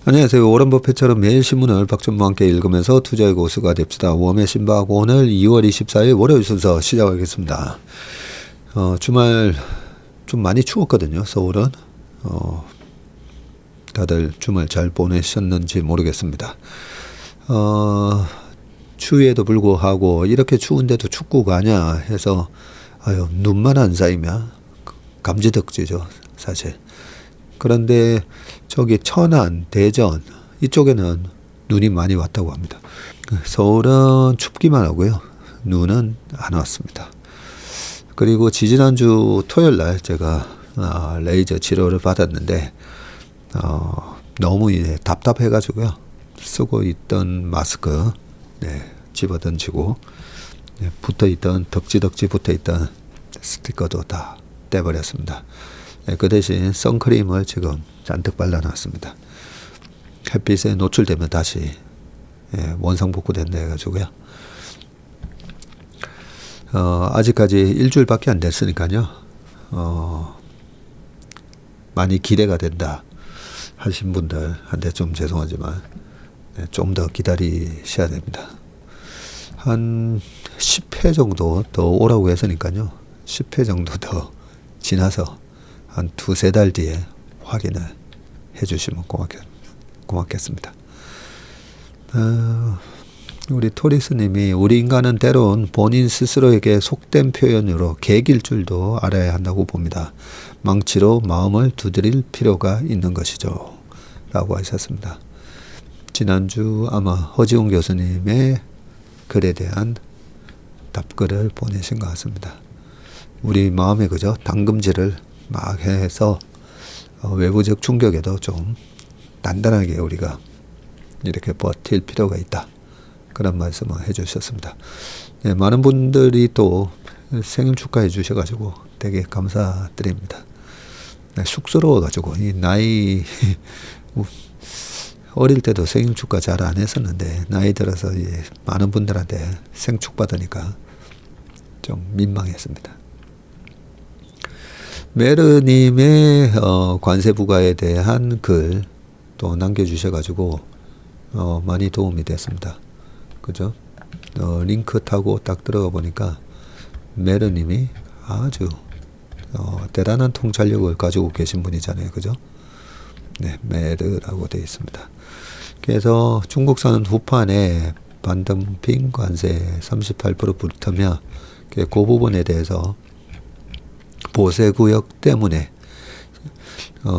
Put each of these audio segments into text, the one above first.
안녕하세요. 워런 버핏처럼 매일 신문을 박준모와 함께 읽으면서 투자의 고수가 됩시다. 웜의 신박 오늘 2월 24일 월요일 순서 시작하겠습니다. 주말 좀 많이 추웠거든요. 서울은. 다들 주말 잘 보내셨는지 모르겠습니다. 추위에도 불구하고 이렇게 추운데도 축구 가냐 해서 눈만 안 쌓이면 감지덕지죠, 사실. 그런데 저기 천안, 대전 이쪽에는 눈이 많이 왔다고 합니다. 서울은 춥기만 하고요. 눈은 안 왔습니다. 그리고 지지난주 토요일 날 제가 레이저 치료를 받았는데 너무 이제 답답해가지고요. 쓰고 있던 마스크 집어던지고 붙어있던 덕지덕지 붙어있던 스티커도 다 떼버렸습니다. 그 대신 선크림을 지금 잔뜩 발라놨습니다. 햇빛에 노출되면 다시 원상복구된다 해가지고요. 아직까지 일주일밖에 안 됐으니까요. 많이 기대가 된다 하신 분들한테 좀 죄송하지만 좀 더 기다리셔야 됩니다. 한 10회 정도 더 오라고 했으니까요. 10회 정도 더 지나서 한 두세 달 뒤에 확인을 해주시면 고맙겠습니다. 우리 토리스님이 우리 인간은 때론 본인 스스로에게 속된 표현으로 개길 줄도 알아야 한다고 봅니다. 망치로 마음을 두드릴 필요가 있는 것이죠. 라고 하셨습니다. 지난주 아마 허지웅 교수님의 글에 대한 답글을 보내신 것 같습니다. 우리 마음에 그저 당금질을 막 해서 외부적 충격에도 좀 단단하게 우리가 이렇게 버틸 필요가 있다. 그런 말씀을 해주셨습니다. 많은 분들이 또 생일 축하해 주셔가지고 되게 감사드립니다. 쑥스러워가지고 이 나이 어릴 때도 생일 축하 잘 안 했었는데 나이 들어서 많은 분들한테 생축 받으니까 좀 민망했습니다. 메르님의 관세 부과에 대한 글 또 남겨주셔가지고 많이 도움이 됐습니다. 그죠? 링크 타고 딱 들어가 보니까 메르님이 아주 대단한 통찰력을 가지고 계신 분이잖아요. 그죠? 네, 메르라고 되어 있습니다. 그래서 중국산은 후판에 반덤핑 관세 38% 붙으며 그 부분에 대해서 보세구역 때문에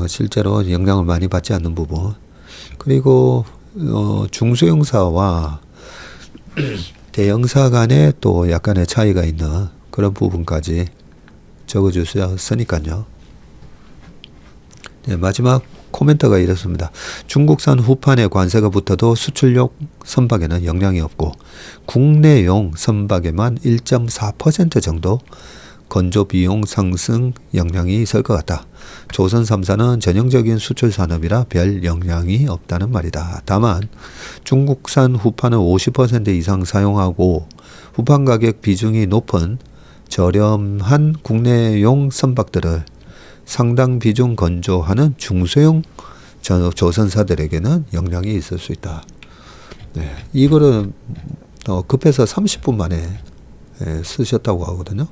실제로 영향을 많이 받지 않는 부분, 그리고 중소형사와 대형사 간에 또 약간의 차이가 있는 그런 부분까지 적어주셨으니까요. 네, 마지막 코멘트가 이렇습니다. 중국산 후판에 관세가 붙어도 수출용 선박에는 영향이 없고 국내용 선박에만 1.4% 정도 건조 비용 상승 영향이 있을 것 같다. 조선 3사는 전형적인 수출 산업이라 별 영향이 없다는 말이다. 다만 중국산 후판은 50% 이상 사용하고 후판 가격 비중이 높은 저렴한 국내용 선박들을 상당 비중 건조하는 중소형 조선사들에게는 영향이 있을 수 있다. 네, 이거를 급해서 30분 만에 쓰셨다고 하거든요.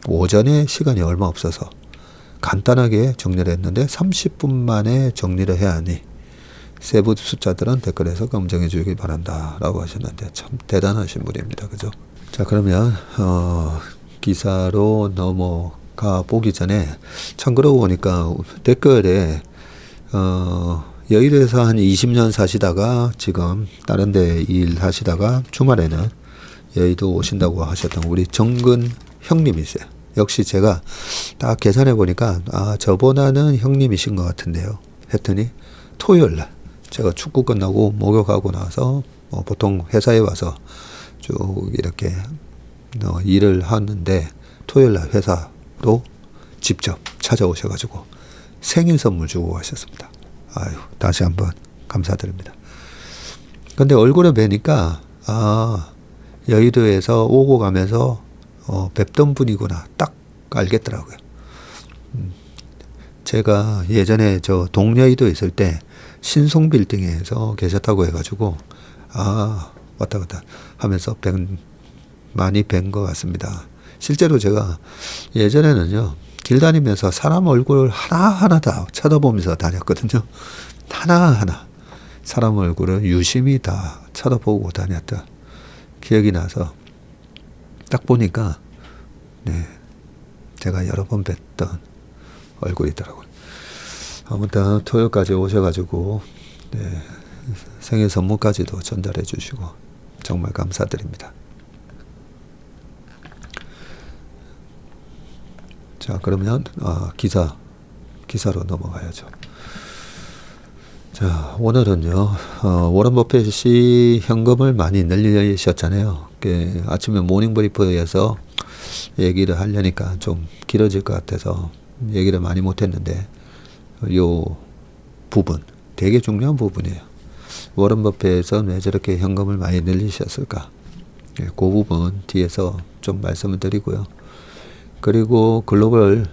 오전에 시간이 얼마 없어서 간단하게 정리를 했는데 30분 만에 정리를 해야 하니 세부 숫자들은 댓글에서 검증해 주길 바란다 라고 하셨는데 참 대단하신 분입니다. 그죠? 자, 그러면 기사로 넘어가 보기 전에 참 그러고 보니까 댓글에 여의도에서 한 20년 사시다가 지금 다른 데 일하시다가 주말에는 여의도 오신다고 하셨던 우리 정근 형님이세요. 역시 제가 딱 계산해 보니까 저보다는 형님이신 것 같은데요. 했더니 토요일 날 제가 축구 끝나고 목욕하고 나서 보통 회사에 와서 쭉 이렇게 일을 하는데 토요일 날 회사로 직접 찾아오셔가지고 생일 선물 주고 가셨습니다. 아유, 다시 한번 감사드립니다. 근데 얼굴을 뵈니까 여의도에서 오고 가면서 뵙던 분이구나 딱 알겠더라고요. 제가 예전에 저 동여의도 있을 때 신송 빌딩에서 계셨다고 해가지고 왔다 갔다 하면서 많이 뵌 것 같습니다. 실제로 제가 예전에는요, 길 다니면서 사람 얼굴 하나하나 다 쳐다보면서 다녔거든요. 하나하나 사람 얼굴을 유심히 다 쳐다보고 다녔다 기억이 나서 딱 보니까 제가 여러 번 뵀던 얼굴이더라고요. 아무튼 토요일까지 오셔가지고 생일 선물까지도 전달해 주시고 정말 감사드립니다. 자, 그러면 기사로 넘어가야죠. 자, 오늘은요, 워런 버핏이 현금을 많이 늘리셨잖아요. 아침에 모닝브리프에서 얘기를 하려니까 좀 길어질 것 같아서 얘기를 많이 못했는데, 요 부분, 되게 중요한 부분이에요. 워런 버핏은 왜 저렇게 현금을 많이 늘리셨을까? 그 부분 뒤에서 좀 말씀을 드리고요. 그리고 글로벌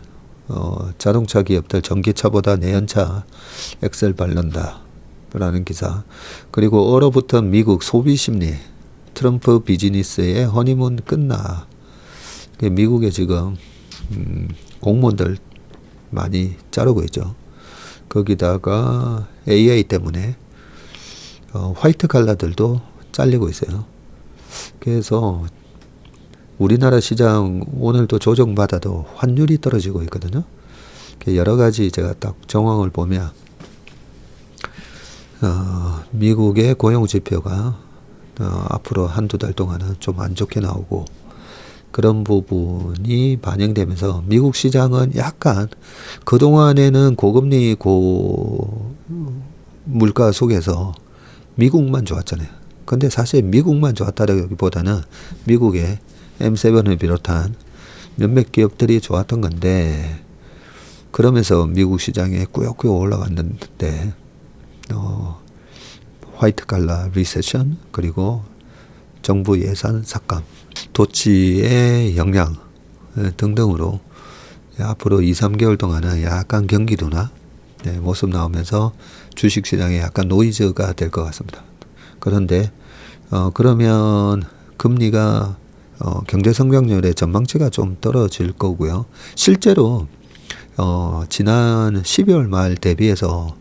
자동차 기업들 전기차보다 내연차 엑셀 밟는다 라는 기사, 그리고 얼어붙은 미국 소비심리, 트럼프 비즈니스의 허니문 끝나. 미국에 지금 공무원들 많이 자르고 있죠. 거기다가 AI 때문에 화이트 칼라들도 잘리고 있어요. 그래서 우리나라 시장 오늘도 조정받아도 환율이 떨어지고 있거든요. 여러 가지 제가 딱 정황을 보면 미국의 고용지표가 앞으로 한두 달 동안은 좀 안 좋게 나오고, 그런 부분이 반영되면서 미국 시장은 약간 그동안에는 고금리 물가 속에서 미국만 좋았잖아요. 근데 사실 미국만 좋았다기보다는 미국의 M7을 비롯한 몇몇 기업들이 좋았던 건데, 그러면서 미국 시장에 꾸역꾸역 올라갔는데 화이트 칼라 리세션, 그리고 정부 예산 삭감, 도치의 영향 등등으로 앞으로 2, 3개월 동안은 약간 경기도나 모습 나오면서 주식시장에 약간 노이즈가 될 것 같습니다. 그런데 그러면 금리가 경제 성장률의 전망치가 좀 떨어질 거고요. 실제로 지난 12월 말 대비해서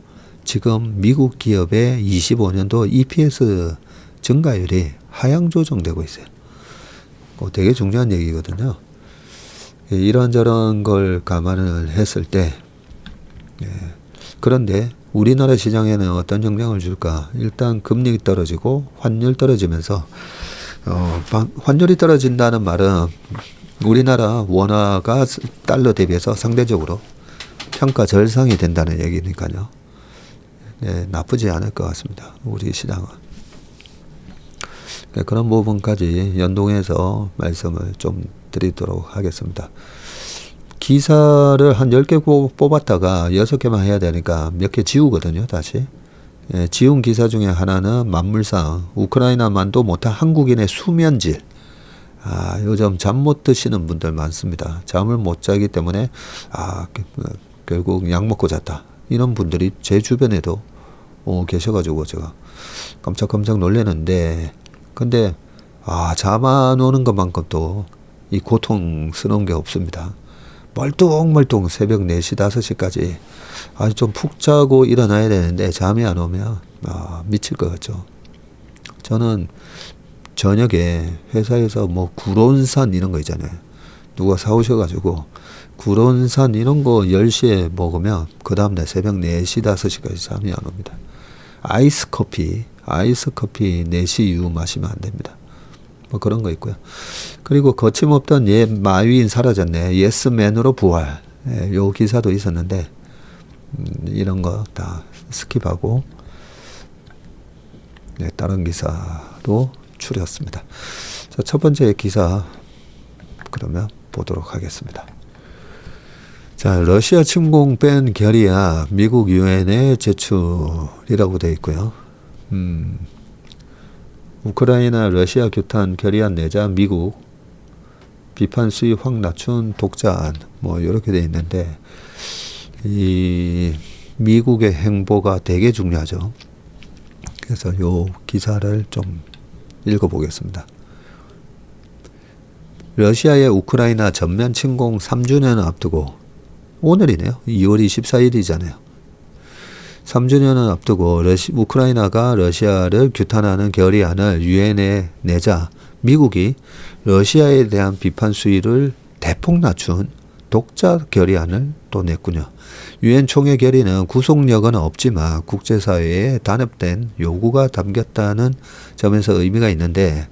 지금 미국 기업의 25년도 EPS 증가율이 하향 조정되고 있어요. 되게 중요한 얘기거든요. 이런저런 걸 감안을 했을 때, 그런데 우리나라 시장에는 어떤 영향을 줄까? 일단 금리 떨어지고 환율 떨어지면서 환율이 떨어진다는 말은 우리나라 원화가 달러 대비해서 상대적으로 평가 절상이 된다는 얘기니까요. 나쁘지 않을 것 같습니다. 우리 시장은. 그런 부분까지 연동해서 말씀을 좀 드리도록 하겠습니다. 기사를 한 10개 뽑았다가 6개만 해야 되니까 몇 개 지우거든요, 다시. 지운 기사 중에 하나는 만물상, 우크라이나만도 못한 한국인의 수면질. 요즘 잠 못 드시는 분들 많습니다. 잠을 못 자기 때문에 결국 약 먹고 잤다. 이런 분들이 제 주변에도 계셔가지고 제가 깜짝 놀라는데, 근데 잠 안 오는 것만큼 또 이 고통스러운 게 없습니다. 멀뚱멀뚱 새벽 4시, 5시까지 아주 좀 푹 자고 일어나야 되는데 잠이 안 오면 미칠 것 같죠. 저는 저녁에 회사에서 뭐 구론산 이런 거 있잖아요. 누가 사오셔가지고 구론산 이런 거 10시에 먹으면 그 다음날 새벽 4시, 5시까지 잠이 안 옵니다. 아이스 커피 4시 이후 마시면 안 됩니다. 뭐 그런 거 있고요. 그리고 거침없던 옛 마윈 사라졌네. 예스맨으로 부활. 요 기사도 있었는데 이런 거 다 스킵하고 다른 기사로 추렸습니다. 자, 첫 번째 기사 그러면 보도록 하겠습니다. 자, 러시아 침공 뺀 결의야 미국 유엔에 제출이라고 되어 있고요. 우크라이나 러시아 규탄 결의안 내자 미국 비판 수위 확 낮춘 독자안 뭐 이렇게 되어 있는데, 이 미국의 행보가 되게 중요하죠. 그래서 요 기사를 좀 읽어보겠습니다. 러시아의 우크라이나 전면 침공 3주년을 앞두고, 오늘이네요. 2월 24일이잖아요. 3주년을 앞두고 우크라이나가 러시아를 규탄하는 결의안을 유엔에 내자 미국이 러시아에 대한 비판 수위를 대폭 낮춘 독자 결의안을 또 냈군요. 유엔 총회 결의는 구속력은 없지만 국제사회에 단합된 요구가 담겼다는 점에서 의미가 있는데,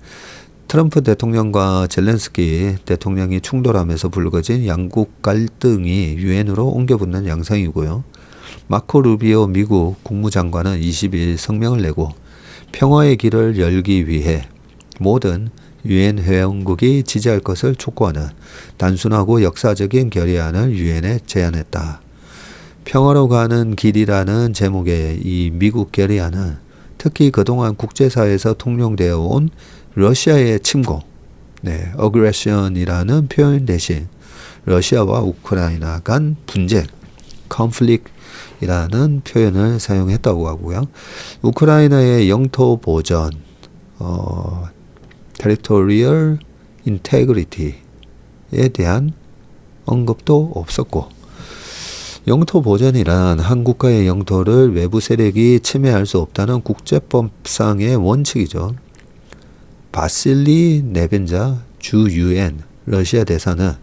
트럼프 대통령과 젤렌스키 대통령이 충돌하면서 불거진 양국 갈등이 유엔으로 옮겨붙는 양상이고요. 마코 루비오 미국 국무장관은 20일 성명을 내고 평화의 길을 열기 위해 모든 유엔 회원국이 지지할 것을 촉구하는 단순하고 역사적인 결의안을 유엔에 제안했다. 평화로 가는 길이라는 제목의 이 미국 결의안은 특히 그동안 국제사회에서 통용되어 온 러시아의 침공, aggression이라는 표현 대신 러시아와 우크라이나 간 분쟁, conflict이라는 표현을 사용했다고 하고요. 우크라이나의 영토 보전, territorial integrity에 대한 언급도 없었고, 영토 보전이란 한 국가의 영토를 외부 세력이 침해할 수 없다는 국제법상의 원칙이죠. 바실리 네벤자 주 유엔 러시아 대사는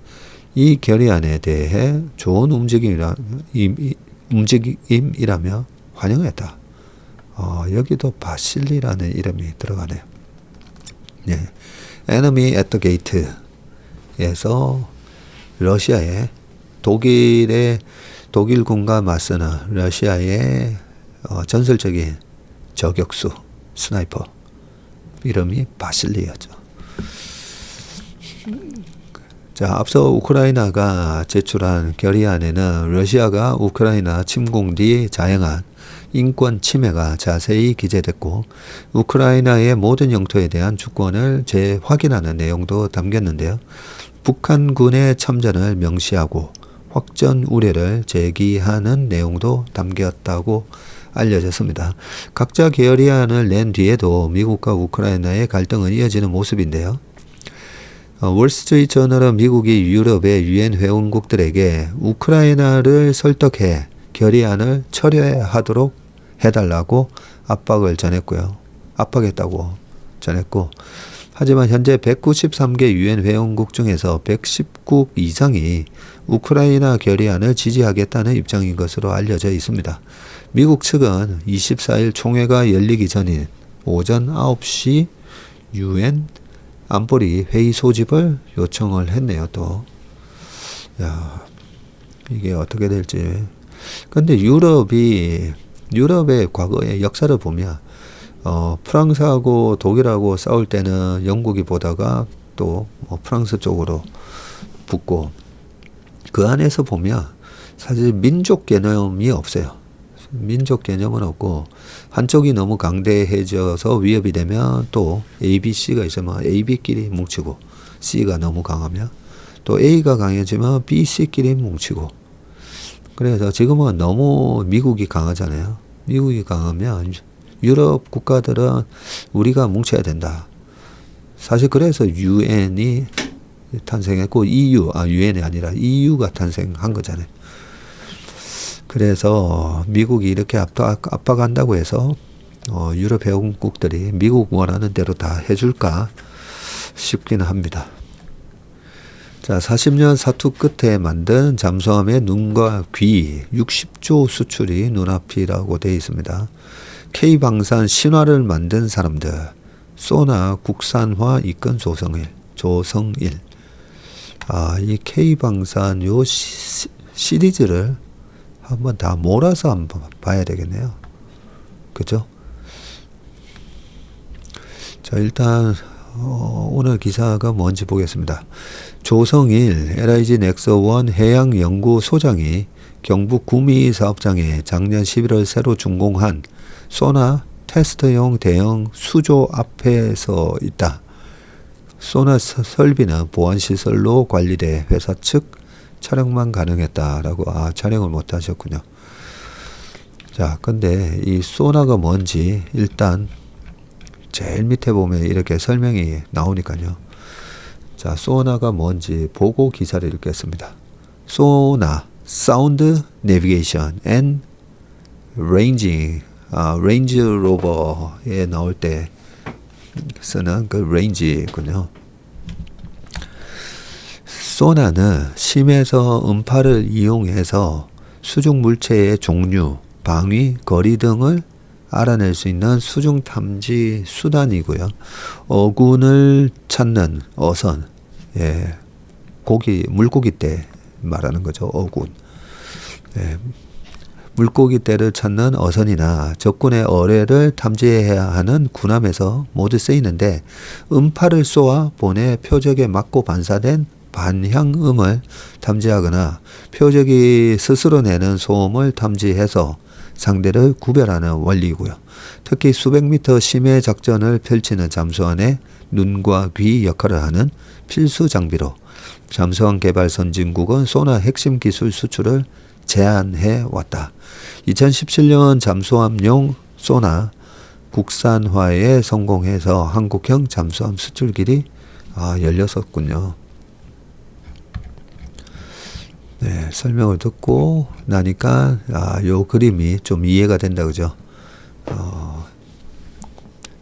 이 결의안에 대해 좋은 움직임이라며 환영했다. 여기도 바실리라는 이름이 들어가네요. 네. Enemy at the Gate에서 러시아의 독일군과 맞서는 러시아의 전설적인 저격수 스나이퍼 이름이 바실리였죠. 자, 앞서 우크라이나가 제출한 결의안에는 러시아가 우크라이나 침공 뒤 자행한 인권 침해가 자세히 기재됐고, 우크라이나의 모든 영토에 대한 주권을 재확인하는 내용도 담겼는데요. 북한군의 참전을 명시하고 확전 우려를 제기하는 내용도 담겼다고 알려졌습니다. 각자 결의안을 낸 뒤에도 미국과 우크라이나의 갈등은 이어지는 모습인데요. 월스트리트 저널은 미국이 유럽의 유엔 회원국들에게 우크라이나를 설득해 결의안을 철회하도록 해달라고 압박했다고 전했고, 하지만 현재 193개 유엔 회원국 중에서 110국 이상이 우크라이나 결의안을 지지하겠다는 입장인 것으로 알려져 있습니다. 미국 측은 24일 총회가 열리기 전인 오전 9시 유엔 안보리 회의 소집을 요청을 했네요. 또 이게 어떻게 될지. 근데 유럽의 과거의 역사를 보면 프랑스하고 독일하고 싸울 때는 영국이 보다가 또 프랑스 쪽으로 붙고, 그 안에서 보면 사실 민족 개념이 없어요. 민족 개념은 없고, 한쪽이 너무 강대해져서 위협이 되면 또 A, B, C가 있으면 A, B끼리 뭉치고, C가 너무 강하면 또 A가 강해지면 B, C끼리 뭉치고. 그래서 지금은 너무 미국이 강하잖아요. 미국이 강하면 유럽 국가들은 우리가 뭉쳐야 된다. 사실 그래서 유엔이 탄생했고, 유엔이 아니라 EU가 탄생한 거잖아요. 그래서 미국이 이렇게 압박한다고 해서 유럽 회원국들이 미국 원하는 대로 다 해줄까 싶기는 합니다. 자, 40년 사투 끝에 만든 잠수함의 눈과 귀 60조 수출이 눈앞이라고 되어 있습니다. K방산 신화를 만든 사람들, 소나 국산화 이끈 조성일. 이 K방산 요 시리즈를 한번 다 몰아서 한번 봐야 되겠네요. 그죠? 자, 일단 오늘 기사가 뭔지 보겠습니다. 조성일 LIG 넥서원 해양연구소장이 경북 구미 사업장에 작년 11월 새로 준공한 소나 테스트용 대형 수조 앞에서 있다. 소나 설비는 보안시설로 관리돼 회사 측 촬영만 가능했다라고. 촬영을 못 하셨군요. 자, 근데 이 소나가 뭔지 일단 제일 밑에 보면 이렇게 설명이 나오니까요. 자, 소나가 뭔지 보고 기사를 읽겠습니다. 소나, 사운드 내비게이션 앤 레인징, 레인지 로버에 나올 때 쓰는 그 레인지군요. 소나는 심에서 음파를 이용해서 수중 물체의 종류, 방위, 거리 등을 알아낼 수 있는 수중 탐지 수단이고요. 어군을 찾는 어선, 예, 물고기 떼 말하는 거죠. 어군. 예, 물고기 떼를 찾는 어선이나 적군의 어뢰를 탐지해야 하는 군함에서 모두 쓰이는데, 음파를 쏘아 보내 표적에 맞고 반사된 반향음을 탐지하거나 표적이 스스로 내는 소음을 탐지해서 상대를 구별하는 원리이고요. 특히 수백 미터 심해 작전을 펼치는 잠수함의 눈과 귀 역할을 하는 필수 장비로 잠수함 개발 선진국은 소나 핵심 기술 수출을 제한해 왔다. 2017년 잠수함용 소나 국산화에 성공해서 한국형 잠수함 수출길이 열렸었군요. 네, 설명을 듣고 나니까 요 그림이 좀 이해가 된다, 그죠?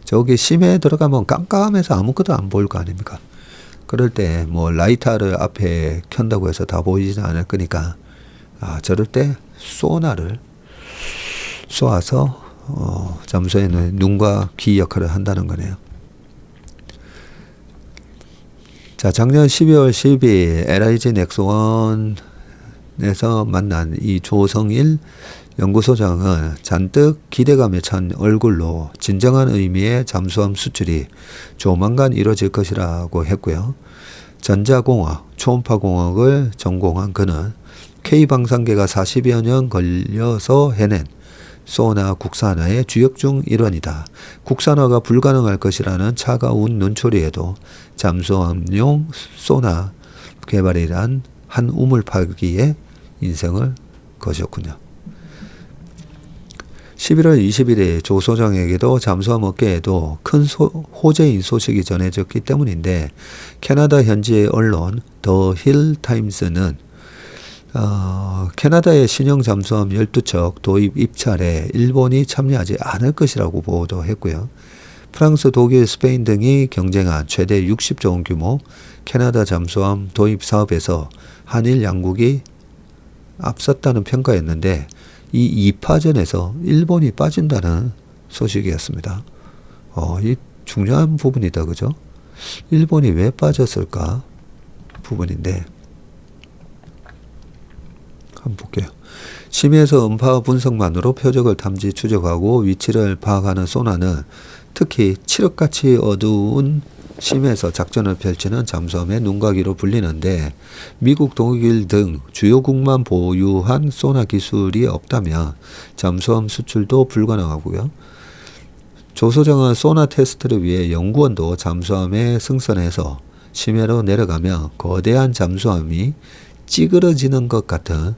저기 심해에 들어가면 깜깜해서 아무것도 안 보일 거 아닙니까? 그럴 때 뭐 라이터를 앞에 켠다고 해서 다 보이지는 않을 거니까 저럴 때 소나를 쏘아서 잠수에는 눈과 귀 역할을 한다는 거네요. 자, 작년 12월 10일 LIG 넥스원에서 만난 이 조성일 연구소장은 잔뜩 기대감에 찬 얼굴로 진정한 의미의 잠수함 수출이 조만간 이루어질 것이라고 했고요. 전자공학, 초음파공학을 전공한 그는 K방산계가 40여 년 걸려서 해낸 소나 국산화의 주역 중 일원이다. 국산화가 불가능할 것이라는 차가운 눈초리에도 잠수함용 소나 개발이란 한 우물파기에 인생을 거셨군요. 11월 21일 조 소장에게도 잠수함 업계에도 큰 호재인 소식이 전해졌기 때문인데, 캐나다 현지의 언론 더 힐 타임스는 캐나다의 신형 잠수함 12척 도입 입찰에 일본이 참여하지 않을 것이라고 보도했고요. 프랑스, 독일, 스페인 등이 경쟁한 최대 60조 원 규모 캐나다 잠수함 도입 사업에서 한일 양국이 앞섰다는 평가였는데, 이 2파전에서 일본이 빠진다는 소식이었습니다. 이 중요한 부분이다, 그죠? 일본이 왜 빠졌을까 부분인데, 한번 볼게요. 심해에서 음파 분석만으로 표적을 탐지 추적하고 위치를 파악하는 소나는 특히 칠흑같이 어두운 심해에서 작전을 펼치는 잠수함의 눈과귀로 불리는데, 미국, 독일 등 주요국만 보유한 소나 기술이 없다면 잠수함 수출도 불가능하고요. 조 소장은 소나 테스트를 위해 연구원도 잠수함에 승선해서 심해로 내려가면 거대한 잠수함이 찌그러지는 것 같은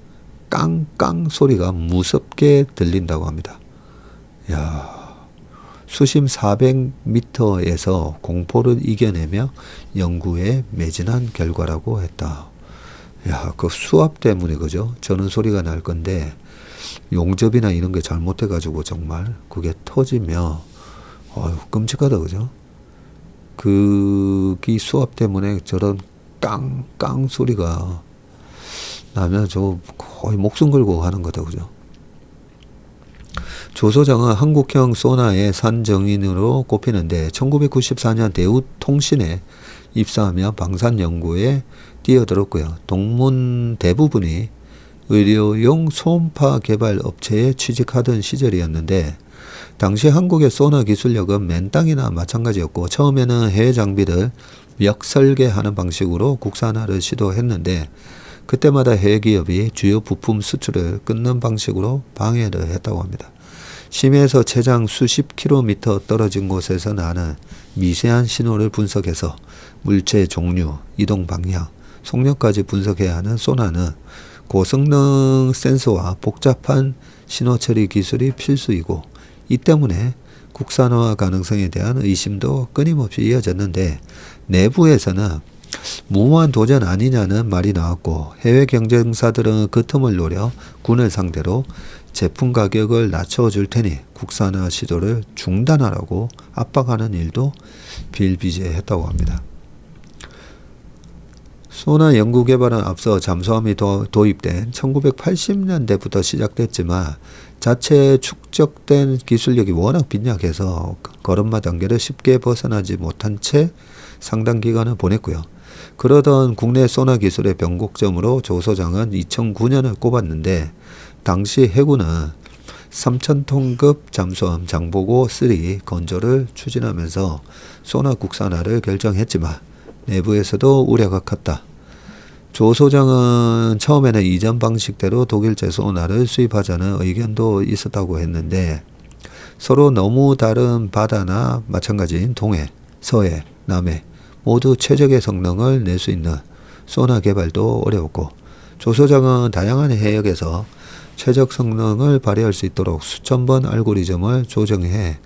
깡깡 소리가 무섭게 들린다고 합니다. 야, 수심 400m에서 공포를 이겨내며 연구에 매진한 결과라고 했다. 야, 그 수압 때문에, 그죠? 저는 소리가 날 건데, 용접이나 이런 게 잘못돼가지고 정말 그게 터지며, 끔찍하다, 그죠? 이 수압 때문에 저런 깡깡 소리가 나면 저 거의 목숨 걸고 하는 거다, 그죠? 조 소장은 한국형 소나의 산정인으로 꼽히는데 1994년 대우통신에 입사하며 방산 연구에 뛰어들었고요. 동문 대부분이 의료용 소음파 개발 업체에 취직하던 시절이었는데, 당시 한국의 소나 기술력은 맨땅이나 마찬가지였고, 처음에는 해외 장비를 역설계하는 방식으로 국산화를 시도했는데, 그때마다 해외 기업이 주요 부품 수출을 끊는 방식으로 방해를 했다고 합니다. 심해에서 최장 수십 킬로미터 떨어진 곳에서 나는 미세한 신호를 분석해서 물체의 종류, 이동 방향, 속력까지 분석해야 하는 소나는 고성능 센서와 복잡한 신호 처리 기술이 필수이고 이 때문에 국산화 가능성에 대한 의심도 끊임없이 이어졌는데 내부에서는 무모한 도전 아니냐는 말이 나왔고 해외 경쟁사들은 그 틈을 노려 군을 상대로 제품 가격을 낮춰줄 테니 국산화 시도를 중단하라고 압박하는 일도 비일비재했다고 합니다. 소나 연구개발은 앞서 잠수함이 도입된 1980년대부터 시작됐지만 자체 축적된 기술력이 워낙 빈약해서 걸음마 단계를 쉽게 벗어나지 못한 채 상당 기간을 보냈고요. 그러던 국내 소나 기술의 변곡점으로 조 소장은 2009년을 꼽았는데 당시 해군은 3,000톤급 잠수함 장보고 3 건조를 추진하면서 소나 국산화를 결정했지만 내부에서도 우려가 컸다. 조 소장은 처음에는 이전 방식대로 독일제 소나를 수입하자는 의견도 있었다고 했는데 서로 너무 다른 바다나 마찬가지인 동해, 서해, 남해 모두 최적의 성능을 낼 수 있는 소나 개발도 어려웠고 조 소장은 다양한 해역에서 최적 성능을 발휘할 수 있도록 수천 번 알고리즘을 조정해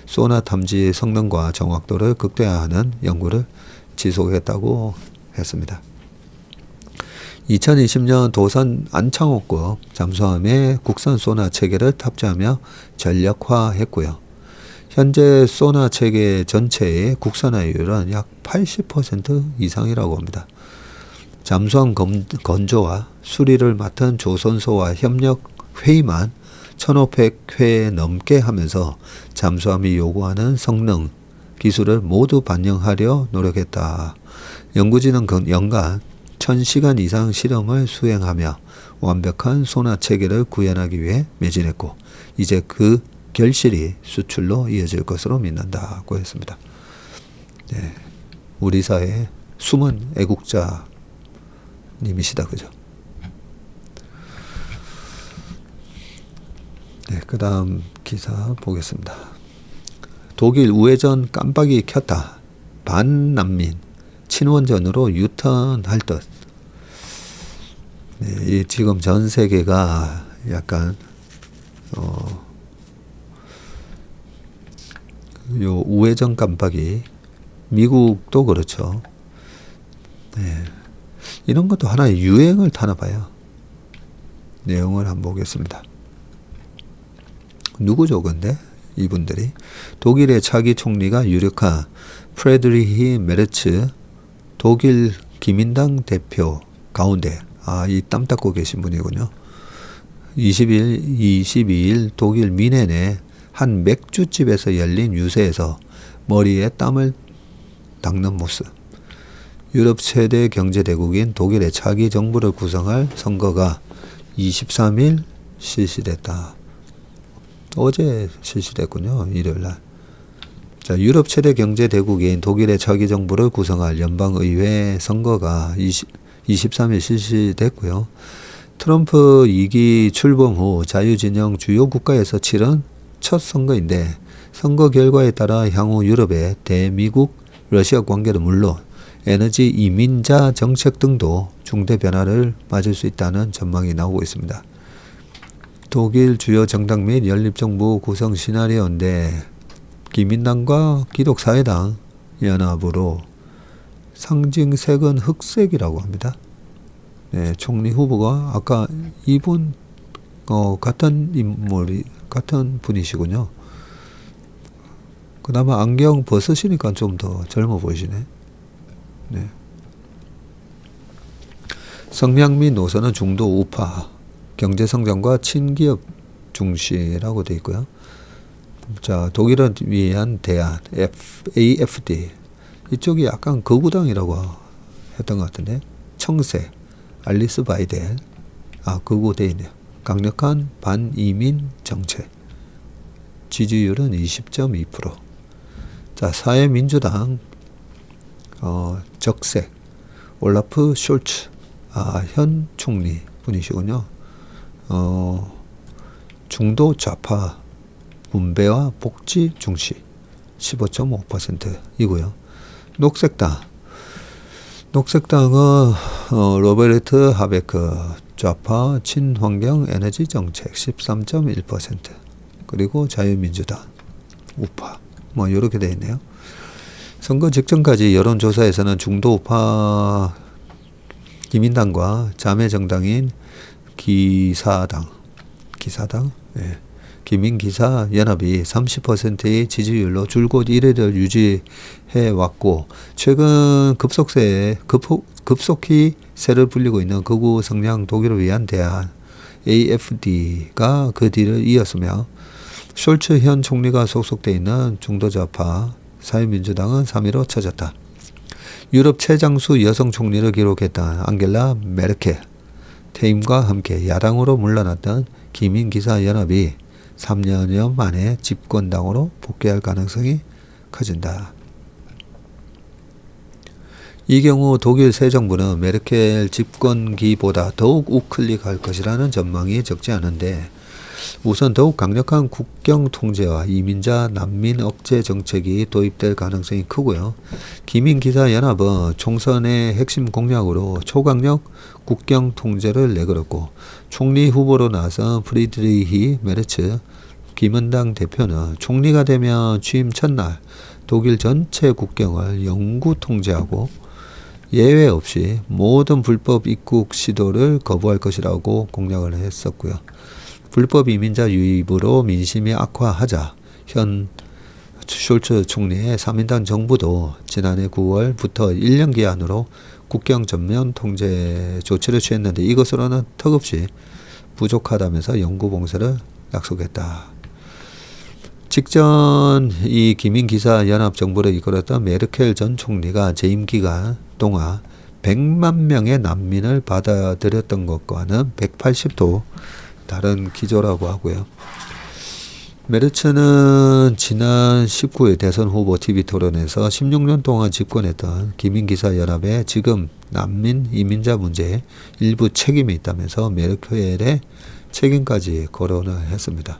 소나 탐지 성능과 정확도를 극대화하는 연구를 지속했다고 했습니다. 2020년 도산 안창호급 잠수함에 국산 소나 체계를 탑재하며 전력화했고요. 현재 소나 체계 전체의 국산화율은 약 80% 이상이라고 합니다. 잠수함 건조와 수리를 맡은 조선소와 협력 회의만 1,500회 넘게 하면서 잠수함이 요구하는 성능, 기술을 모두 반영하려 노력했다. 연구진은 연간 1,000시간 이상 실험을 수행하며 완벽한 소나 체계를 구현하기 위해 매진했고 이제 그 결실이 수출로 이어질 것으로 믿는다고 했습니다. 네, 우리 사회의 숨은 애국자님이시다, 그죠? 네, 그 다음 기사 보겠습니다. 독일 우회전 깜빡이 켰다. 반난민 친원전으로 유턴할 듯. 네, 지금 전 세계가 약간 요 우회전 깜빡이 미국도 그렇죠. 네, 이런 것도 하나의 유행을 타나 봐요. 내용을 한번 보겠습니다. 누구죠, 근데? 이분들이 독일의 차기 총리가 유력한 프레드리히 메르츠 독일 기민당 대표 가운데 이 땀 닦고 계신 분이군요. 22일 독일 미넨의 한 맥주집에서 열린 유세에서 머리에 땀을 닦는 모습. 유럽 최대 경제대국인 독일의 차기 정부를 구성할 선거가 23일 실시됐다. 어제 실시됐군요. 일요일날. 자, 유럽 최대 경제대국인 독일의 차기 정부를 구성할 연방의회 선거가 23일 실시됐고요. 트럼프 2기 출범 후 자유진영 주요 국가에서 치른 첫 선거인데 선거 결과에 따라 향후 유럽의 대미국 러시아 관계는 물론 에너지 이민자 정책 등도 중대 변화를 맞을 수 있다는 전망이 나오고 있습니다. 독일 주요 정당 및 연립정부 구성 시나리오인데 기민당과 기독사회당 연합으로 상징색은 흑색이라고 합니다. 네, 총리 후보가 아까 이분 같은 인물이 같은 분이시군요. 그나마 안경 벗으시니까 좀 더 젊어 보이시네. 네. 성향 및 노선은 중도 우파, 경제성장과 친기업 중시라고 되어 있고요. 자, 독일을 위한 대안, AFD. 이쪽이 약간 거구당이라고 했던 것 같은데, 청새, 알리스 바이덴, 거구 돼 있네요. 강력한 반이민 정책. 지지율은 20.2%. 자, 사회민주당, 적색, 올라프 숄츠, 현 총리 분이시군요. 중도 좌파, 분배와 복지 중시 15.5%이고요. 녹색당은 로베르트 하베크 좌파 친환경 에너지 정책 13.1%, 그리고 자유민주당, 우파 뭐 이렇게 되어 있네요. 선거 직전까지 여론조사에서는 중도 우파 기민당과 자매 정당인 기사당, 예. 기민기사 연합이 30%의 지지율로 줄곧 1위를 유지해 왔고, 최근 급속히 세를 불리고 있는 극우 성향 독일을 위한 대안 AFD가 그 뒤를 이었으며, 숄츠 현 총리가 소속돼 있는 중도좌파 사회민주당은 3위로 쳐졌다. 유럽 최장수 여성 총리를 기록했던 앙겔라 메르켈 퇴임과 함께 야당으로 물러났던 기민기사 연합이 3년여 만에 집권당으로 복귀할 가능성이 커진다. 이 경우 독일 새 정부는 메르켈 집권기보다 더욱 우클릭할 것이라는 전망이 적지 않은데, 우선 더욱 강력한 국경 통제와 이민자 난민 억제 정책이 도입될 가능성이 크고요. 기민기사 연합은 총선의 핵심 공약으로 초강력 국경 통제를 내걸었고, 총리 후보로 나선 프리드리히 메르츠 기민당 대표는 총리가 되면 취임 첫날 독일 전체 국경을 영구 통제하고 예외 없이 모든 불법 입국 시도를 거부할 것이라고 공약을 했었고요. 불법 이민자 유입으로 민심이 악화하자 현 숄츠 총리의 3인당 정부도 지난해 9월부터 1년 기한으로 국경 전면 통제 조치를 취했는데, 이것으로는 턱없이 부족하다면서 영구 봉쇄를 약속했다. 직전 이 기민기사 연합 정부를 이끌었던 메르켈 전 총리가 재임 기간 동안 100만 명의 난민을 받아들였던 것과는 180도 다른 기조라고 하고요. 메르츠는 지난 19일 대선 후보 TV 토론에서 16년 동안 집권했던 기민기사 연합의 지금 난민 이민자 문제에 일부 책임이 있다면서 메르켈의 책임까지 거론을 했습니다.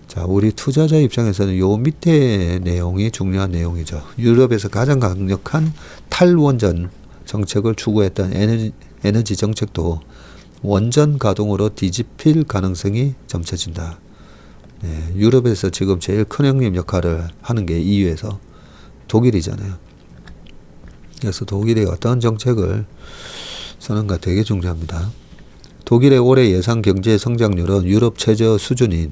자, 우리 투자자 입장에서는 요 밑에 내용이 중요한 내용이죠. 유럽에서 가장 강력한 탈원전 정책을 추구했던 에너지 정책도 원전 가동으로 뒤집힐 가능성이 점쳐진다. 네, 유럽에서 지금 제일 큰 형님 역할을 하는 게 EU에서 독일이잖아요. 그래서 독일이 어떤 정책을 쓰는가 되게 중요합니다. 독일의 올해 예상 경제 성장률은 유럽 최저 수준인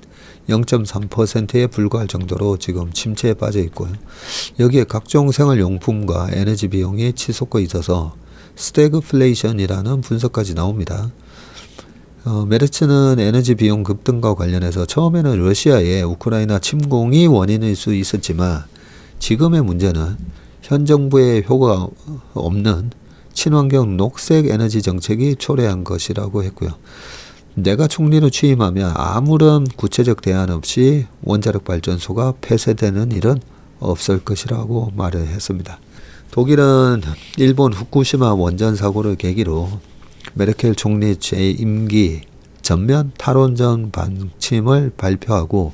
0.3%에 불과할 정도로 지금 침체에 빠져 있고요. 여기에 각종 생활용품과 에너지 비용이 치솟고 있어서 스태그플레이션이라는 분석까지 나옵니다. 메르츠는 에너지 비용 급등과 관련해서 처음에는 러시아의 우크라이나 침공이 원인일 수 있었지만, 지금의 문제는 현 정부의 효과 없는 친환경 녹색 에너지 정책이 초래한 것이라고 했고요. 내가 총리로 취임하면 아무런 구체적 대안 없이 원자력 발전소가 폐쇄되는 일은 없을 것이라고 말을 했습니다. 독일은 일본 후쿠시마 원전 사고를 계기로 메르켈 총리 재임기 전면 탈원전 방침을 발표하고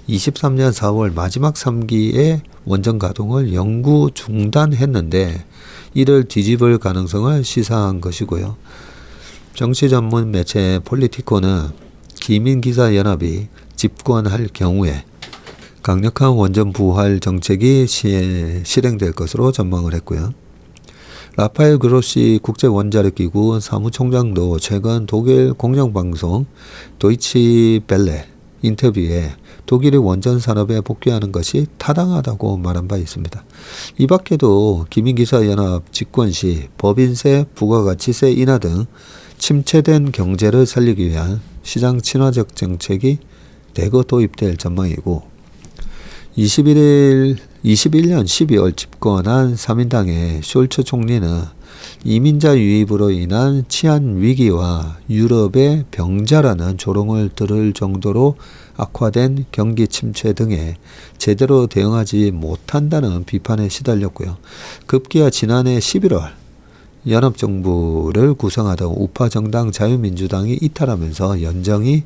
23년 4월 마지막 3기의 원전 가동을 영구 중단했는데, 이를 뒤집을 가능성을 시사한 것이고요. 정치 전문 매체 폴리티코는 기민기사 연합이 집권할 경우에 강력한 원전 부활 정책이 실행될 것으로 전망을 했고요. 라파엘 그로시 국제원자력기구 사무총장도 최근 독일 공영방송 도이치벨레 인터뷰에 독일이 원전 산업에 복귀하는 것이 타당하다고 말한 바 있습니다. 이 밖에도 기민기사연합 집권 시 법인세, 부가가치세 인하 등 침체된 경제를 살리기 위한 시장 친화적 정책이 대거 도입될 전망이고, 21년 12월 집권한 3인당의 숄츠 총리는 이민자 유입으로 인한 치안 위기와 유럽의 병자라는 조롱을 들을 정도로 악화된 경기 침체 등에 제대로 대응하지 못한다는 비판에 시달렸고요. 급기야 지난해 11월 연합정부를 구성하던 우파 정당 자유민주당이 이탈하면서 연정이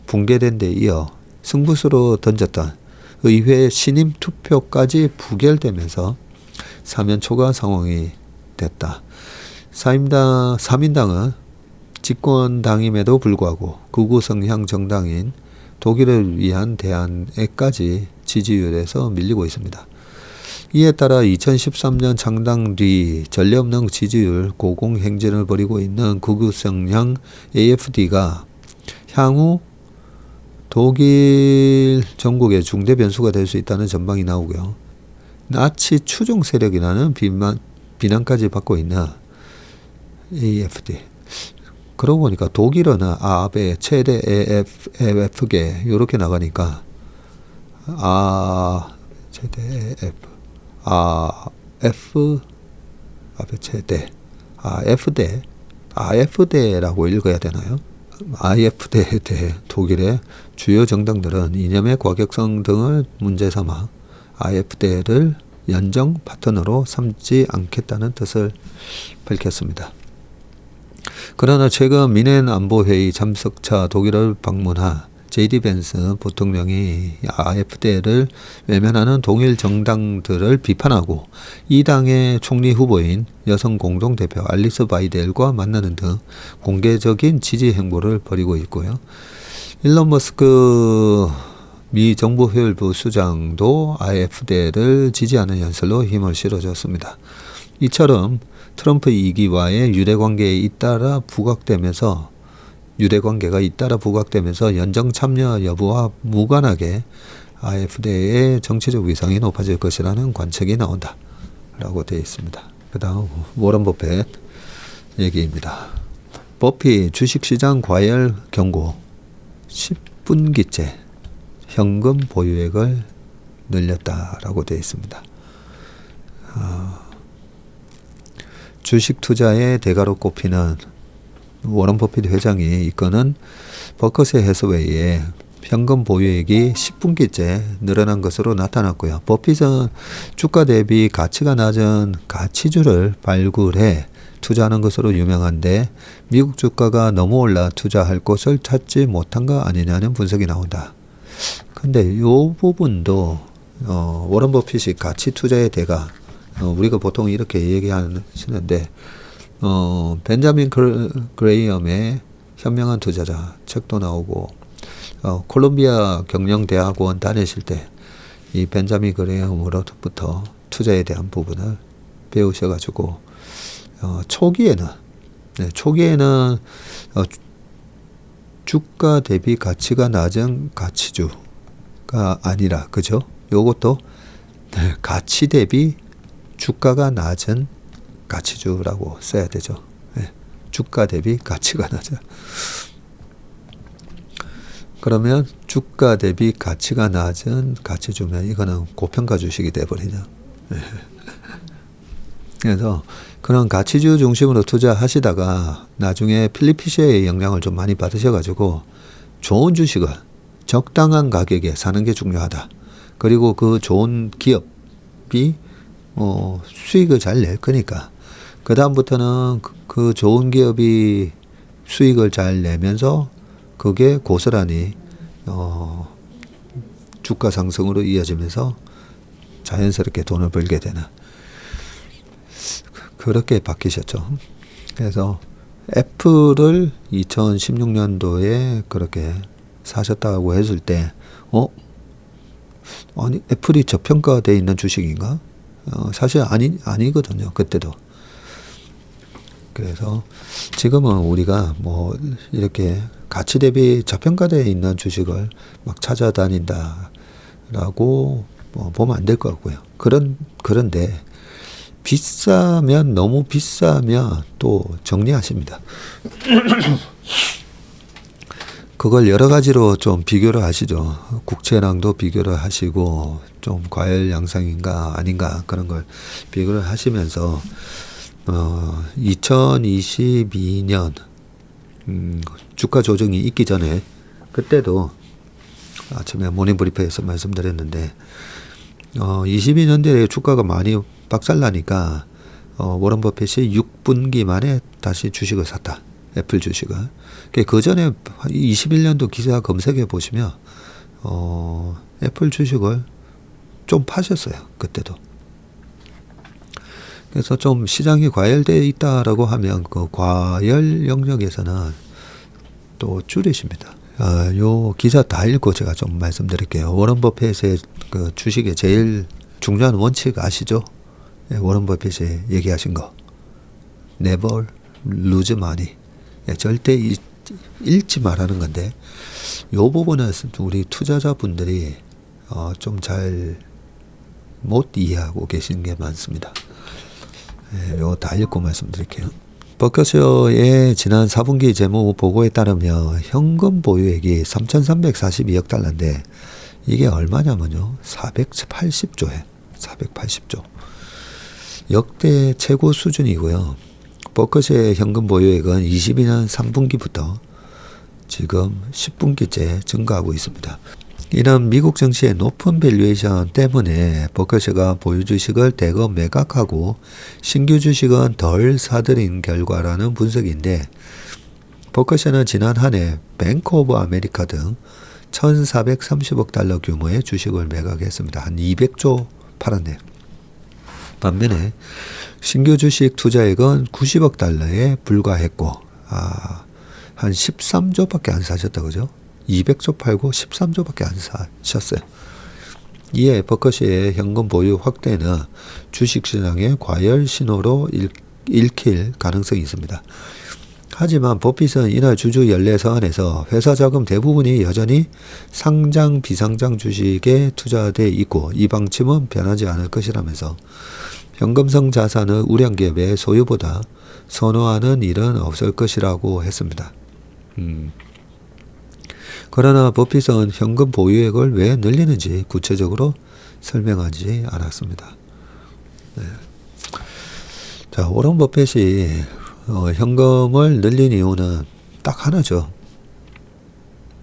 붕괴된 데 이어 승부수로 던졌던 의회 신임 투표까지 부결되면서 사면초가 상황이 됐다. 3인당은 집권당임에도 불구하고 극우 성향 정당인 독일을 위한 대안에까지 지지율에서 밀리고 있습니다. 이에 따라 2013년 창당 뒤 전례 없는 지지율 고공행진을 벌이고 있는 극우 성향 AfD가 향후 독일 전국의 중대 변수가 될 수 있다는 전망이 나오고요. 나치 추종 세력이라는 비난까지 받고 있는 AfD. 그러고 보니까 독일어는 아베 최대 AF계 이렇게 나가니까 최대 F 아베 최대 AfD라고 읽어야 되나요? AfD 대 독일의 주요 정당들은 이념의 과격성 등을 문제 삼아 AfD를 연정 파트너로 삼지 않겠다는 뜻을 밝혔습니다. 그러나 최근 미넨 안보회의 참석차 독일을 방문한 JD 벤스 부통령이 AfD를 외면하는 동일 정당들을 비판하고 이 당의 총리 후보인 여성 공동대표 알리스 바이델과 만나는 등 공개적인 지지 행보를 벌이고 있고요. 일론 머스크 미 정보효율부 수장도 AfD를 지지하는 연설로 힘을 실어줬습니다. 이처럼 트럼프 2기와의 유대관계가 잇따라 부각되면서 연정 참여 여부와 무관하게 AfD의 정치적 위상이 높아질 것이라는 관측이 나온다 라고 되어 있습니다. 그 다음 워런 버핏 얘기입니다. 버핏 주식시장 과열 경고 10분기째 현금 보유액을 늘렸다라고 되어 있습니다. 주식 투자의 대가로 꼽히는 워런 버핏 회장이 이끄는 버커셔 해서웨이의 현금 보유액이 10분기째 늘어난 것으로 나타났고요. 버핏은 주가 대비 가치가 낮은 가치주를 발굴해 투자하는 것으로 유명한데 미국 주가가 너무 올라 투자할 곳을 찾지 못한 거 아니냐는 분석이 나온다. 근데 이 부분도 워런 버핏이 가치 투자의 대가 우리가 보통 이렇게 얘기하시는데 벤자민 그레이엄의 현명한 투자자 책도 나오고 콜롬비아 경영대학원 다니실 때 이 벤자민 그레이엄으로부터 투자에 대한 부분을 배우셔가지고 초기에는 주가 대비 가치가 낮은 가치주가 아니라 그죠? 요것도 가치 대비 주가가 낮은 가치주라고 써야 되죠. 네. 주가 대비 가치가 낮아. 그러면 주가 대비 가치가 낮은 가치주면 이거는 고평가 주식이 돼버리죠. 네. 그래서 그런 가치주 중심으로 투자하시다가 나중에 필리피셔의 영향을 좀 많이 받으셔가지고 좋은 주식을 적당한 가격에 사는 게 중요하다. 그리고 그 좋은 기업이 수익을 잘 낼 거니까 그 다음부터는 그 좋은 기업이 수익을 잘 내면서 그게 고스란히 주가 상승으로 이어지면서 자연스럽게 돈을 벌게 되는 그렇게 바뀌셨죠. 그래서 애플을 2016년도에 그렇게 사셨다고 했을 때 아니 애플이 저평가되어 있는 주식인가? 사실 아니거든요. 그때도. 그래서 지금은 우리가 뭐 이렇게 가치 대비 저평가되어 있는 주식을 막 찾아다닌다라고 보면 안 될 것 같고요. 그런데 너무 비싸면 또 정리하십니다. 그걸 여러 가지로 좀 비교를 하시죠. 국채랑도 비교를 하시고 좀 과열 양상인가 아닌가 그런 걸 비교를 하시면서 2022년 주가 조정이 있기 전에 그때도 아침에 모닝브리프에서 말씀드렸는데 22년대에 주가가 많이 박살나니까 워런 버핏이 6분기 만에 다시 주식을 샀다. 애플 주식을. 그 전에 21년도 기사 검색해 보시면 애플 주식을 좀 파셨어요. 그때도. 그래서 좀 시장이 과열되어 있다라고 하면 그 과열 영역에서는 또 줄이십니다. 요 기사 다 읽고 제가 좀 말씀드릴게요. 워런 버핏의 그 주식의 제일 중요한 원칙 아시죠? 워런 버핏이 얘기하신 거. Never lose money. 절대 잃지 말라는 건데, 요 부분은 우리 투자자분들이 좀 잘 못 이해하고 계시는 게 많습니다. 요거 다 읽고 말씀드릴게요. 버크셔의 지난 4분기 재무 보고에 따르면 현금 보유액이 3,342억 달러인데 이게 얼마냐면요. 480조에 480조. 역대 최고 수준이고요. 버크셔의 현금 보유액은 22년 3분기부터 지금 10분기째 증가하고 있습니다. 이런 미국 증시의 높은 밸류에이션 때문에 버크셔가 보유 주식을 대거 매각하고 신규 주식은 덜 사들인 결과라는 분석인데, 버크셔는 지난 한 해 뱅크 오브 아메리카 등 1,430억 달러 규모의 주식을 매각했습니다. 한 200조 팔았네요. 반면에 신규 주식 투자액은 90억 달러에 불과했고 한 13조밖에 안 사셨다 그죠? 200조 팔고 13조밖에 안 사셨어요. 이에 버크셔의 현금 보유 확대는 주식시장의 과열 신호로 읽힐 가능성이 있습니다. 하지만 버핏은 이날 주주 연례 서한에서 회사 자금 대부분이 여전히 상장 비상장 주식에 투자돼 있고 이 방침은 변하지 않을 것이라면서 현금성 자산을 우량기업의 소유보다 선호하는 일은 없을 것이라고 했습니다. 그러나 버핏은 현금 보유액을 왜 늘리는지 구체적으로 설명하지 않았습니다. 네. 자, 워런 버핏이 현금을 늘린 이유는 딱 하나죠.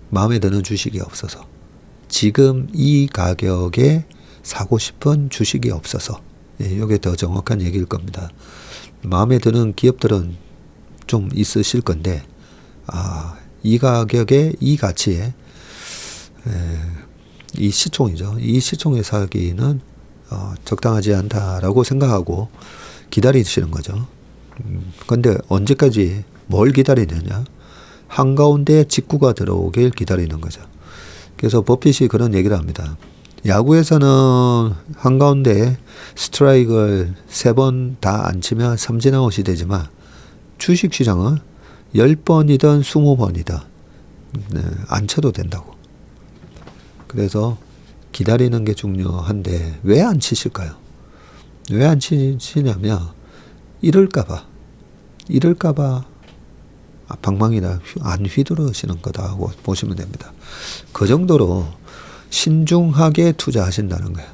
마음에 드는 주식이 없어서. 지금 이 가격에 사고 싶은 주식이 없어서. 이게 더 정확한 얘기일 겁니다. 마음에 드는 기업들은 좀 있으실 건데, 이 가격에, 이 가치에, 이 시총이죠. 이 시총에 사기는 적당하지 않다라고 생각하고 기다리시는 거죠. 근데 언제까지 뭘 기다리느냐? 한가운데 직구가 들어오길 기다리는 거죠. 그래서 버핏이 그런 얘기를 합니다. 야구에서는 한가운데 스트라이크를 3번 다 안 치면 삼진아웃이 되지만 주식시장은 10번이든 20번이든 안 쳐도 된다고. 그래서 기다리는 게 중요한데 왜 안 치실까요? 왜 안 치냐면 이럴까봐 방망이나 안 휘두르시는 거다고 보시면 됩니다. 그 정도로 신중하게 투자하신다는 거예요.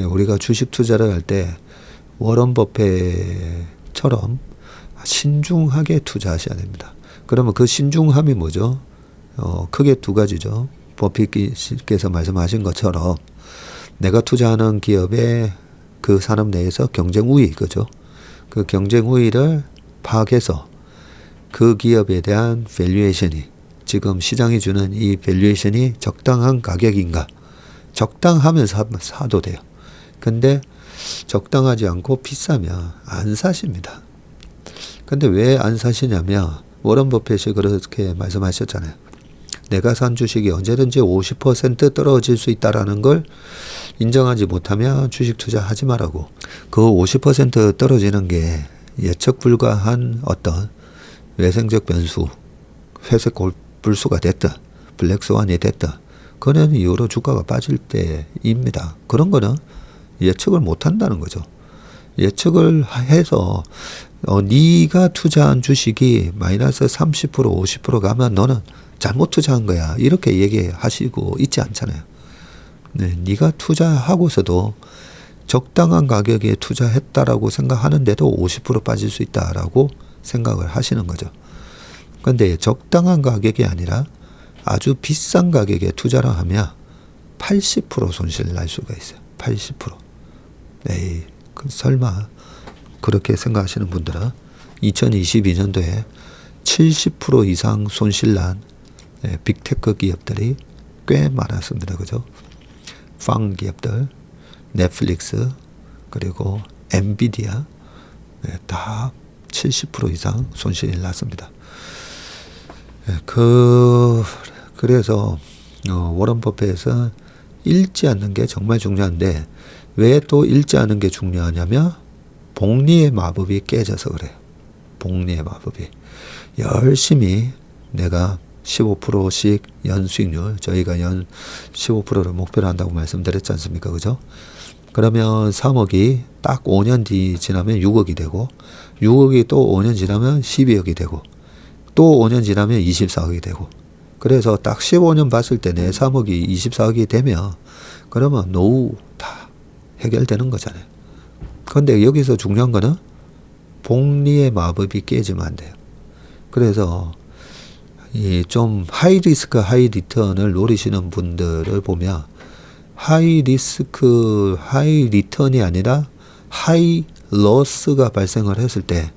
우리가 주식 투자를 할 때 워런 버핏처럼 신중하게 투자하셔야 됩니다. 그러면 그 신중함이 뭐죠? 크게 두 가지죠. 버핏께서 말씀하신 것처럼 내가 투자하는 기업의 그 산업 내에서 경쟁 우위, 그죠? 그 경쟁 우위를 파악해서 그 기업에 대한 밸류에이션이 지금 시장이 주는 이 밸류에이션이 적당한 가격인가? 적당하면 사도 돼요. 근데 적당하지 않고 비싸면 안 사십니다. 근데 왜 안 사시냐면 워런 버핏이 그렇게 말씀하셨잖아요. 내가 산 주식이 언제든지 50% 떨어질 수 있다라는 걸 인정하지 못하면 주식 투자하지 말라고. 그 50% 떨어지는 게 예측 불가한 어떤 외생적 변수, 회색 불수가 됐다, 블랙스완이 됐다, 그런 이유로 주가가 빠질 때입니다. 그런 거는 예측을 못한다는 거죠. 예측을 해서 네가 투자한 주식이 마이너스 30% 50% 가면 너는 잘못 투자한 거야, 이렇게 얘기하시고 있지 않잖아요. 네, 네가 투자하고서도 적당한 가격에 투자했다라고 생각하는데도 50% 빠질 수 있다라고 생각을 하시는 거죠. 그런데 적당한 가격이 아니라 아주 비싼 가격에 투자를 하면 80% 손실 날 수가 있어요. 80%. 에이, 설마 그렇게 생각하시는 분들은 2022년도에 70% 이상 손실난 빅테크 기업들이 꽤 많았습니다. 그죠? 팡 기업들, 넷플릭스, 그리고 엔비디아, 네, 다 70% 이상 손실이 났습니다. 네, 그래서 워런 버핏은 읽지 않는 게 정말 중요한데 왜 또 읽지 않는 게 중요하냐면 복리의 마법이 깨져서 그래요. 복리의 마법이. 열심히 내가 15%씩 연수익률, 저희가 연 15%를 목표로 한다고 말씀드렸지 않습니까? 그죠? 그러면 3억이 딱 5년 뒤 지나면 6억이 되고 6억이 또 5년 지나면 12억이 되고 또 5년 지나면 24억이 되고 그래서 딱 15년 봤을 때 내 3억이 24억이 되면 그러면 노후 다 해결되는 거잖아요. 그런데 여기서 중요한 거는 복리의 마법이 깨지면 안 돼요. 그래서 이 좀 하이 리스크 하이 리턴을 노리시는 분들을 보면 하이 리스크 하이 리턴이 아니라 하이 로스가 발생을 했을 때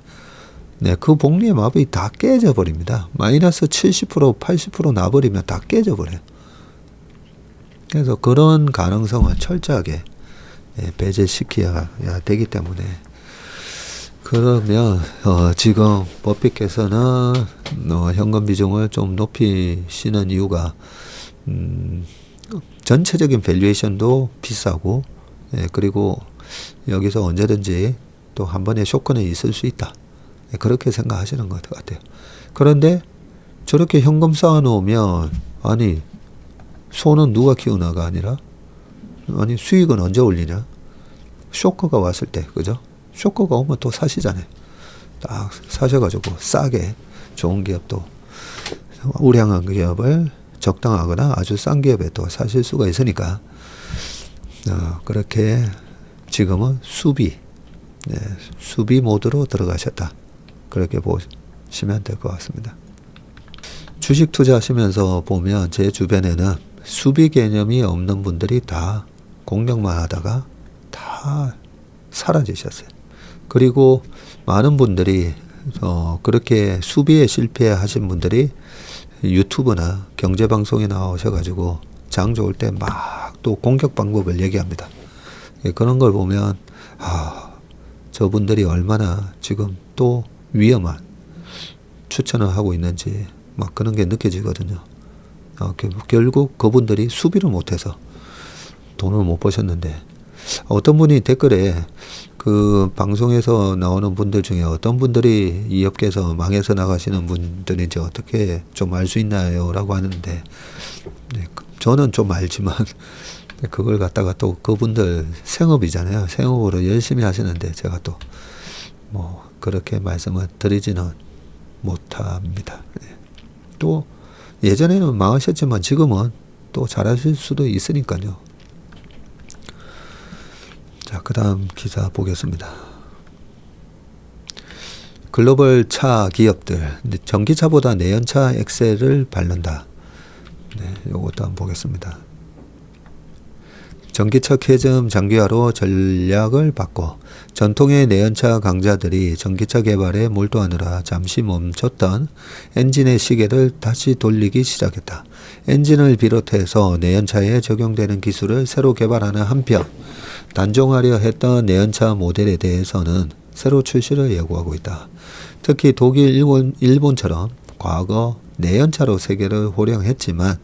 네, 그 복리의 마법이 다 깨져 버립니다. 마이너스 70% 80% 나버리면 다 깨져 버려요. 그래서 그런 가능성을 철저하게 배제시켜야 되기 때문에 그러면 지금 버핏께서는 현금 비중을 좀 높이시는 이유가 전체적인 밸류에이션도 비싸고 그리고 여기서 언제든지 또 한 번의 쇼크는 있을 수 있다. 그렇게 생각하시는 것 같아요. 그런데 저렇게 현금 쌓아놓으면 아니 소는 누가 키우나가 아니라 아니 수익은 언제 올리냐? 쇼크가 왔을 때 그죠? 쇼크가 오면 또 사시잖아요. 딱 사셔가지고 싸게 좋은 기업도 우량한 기업을 적당하거나 아주 싼 기업에 또 사실 수가 있으니까 그렇게 지금은 수비 모드로 들어가셨다. 그렇게 보시면 될 것 같습니다. 주식 투자하시면서 보면 제 주변에는 수비 개념이 없는 분들이 다 공격만 하다가 다 사라지셨어요. 그리고 많은 분들이 그렇게 수비에 실패하신 분들이 유튜브나 경제방송에 나오셔가지고 장 좋을 때 막 또 공격 방법을 얘기합니다. 그런 걸 보면 저분들이 얼마나 지금 또 위험한 추천을 하고 있는지 막 그런 게 느껴지거든요. 결국 그분들이 수비를 못해서 돈을 못 버셨는데 어떤 분이 댓글에 그 방송에서 나오는 분들 중에 어떤 분들이 이 업계에서 망해서 나가시는 분들인지 어떻게 좀 알 수 있나요? 라고 하는데 저는 좀 알지만 그걸 갖다가 또 그분들 생업이잖아요. 생업으로 열심히 하시는데 제가 또 뭐 그렇게 말씀을 드리지는 못합니다. 또 예전에는 망하셨지만 지금은 또 잘하실 수도 있으니까요. 자, 그 다음 기사 보겠습니다. 글로벌 차 기업들 전기차보다 내연차 엑셀을 밟는다. 네, 요것도 한번 보겠습니다. 전기차 캐즘 장기화로 전략을 바꿔 전통의 내연차 강자들이 전기차 개발에 몰두하느라 잠시 멈췄던 엔진의 시계를 다시 돌리기 시작했다. 엔진을 비롯해서 내연차에 적용되는 기술을 새로 개발하는 한편 단종하려 했던 내연차 모델에 대해서는 새로 출시를 예고하고 있다. 특히 독일, 일본처럼 과거 내연차로 세계를 호령했지만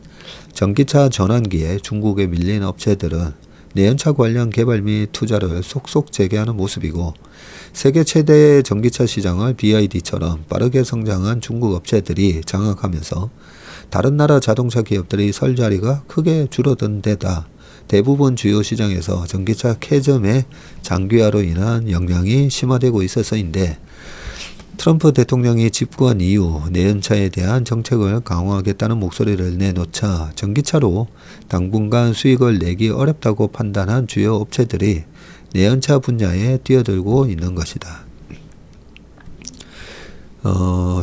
전기차 전환기에 중국에 밀린 업체들은 내연차 관련 개발 및 투자를 속속 재개하는 모습이고 세계 최대의 전기차 시장을 BYD처럼 빠르게 성장한 중국 업체들이 장악하면서 다른 나라 자동차 기업들이 설 자리가 크게 줄어든 데다 대부분 주요 시장에서 전기차 캐즘의 장기화로 인한 영향이 심화되고 있어서인데 트럼프 대통령이 집권 이후 내연차에 대한 정책을 강화하겠다는 목소리를 내놓자 전기차로 당분간 수익을 내기 어렵다고 판단한 주요 업체들이 내연차 분야에 뛰어들고 있는 것이다.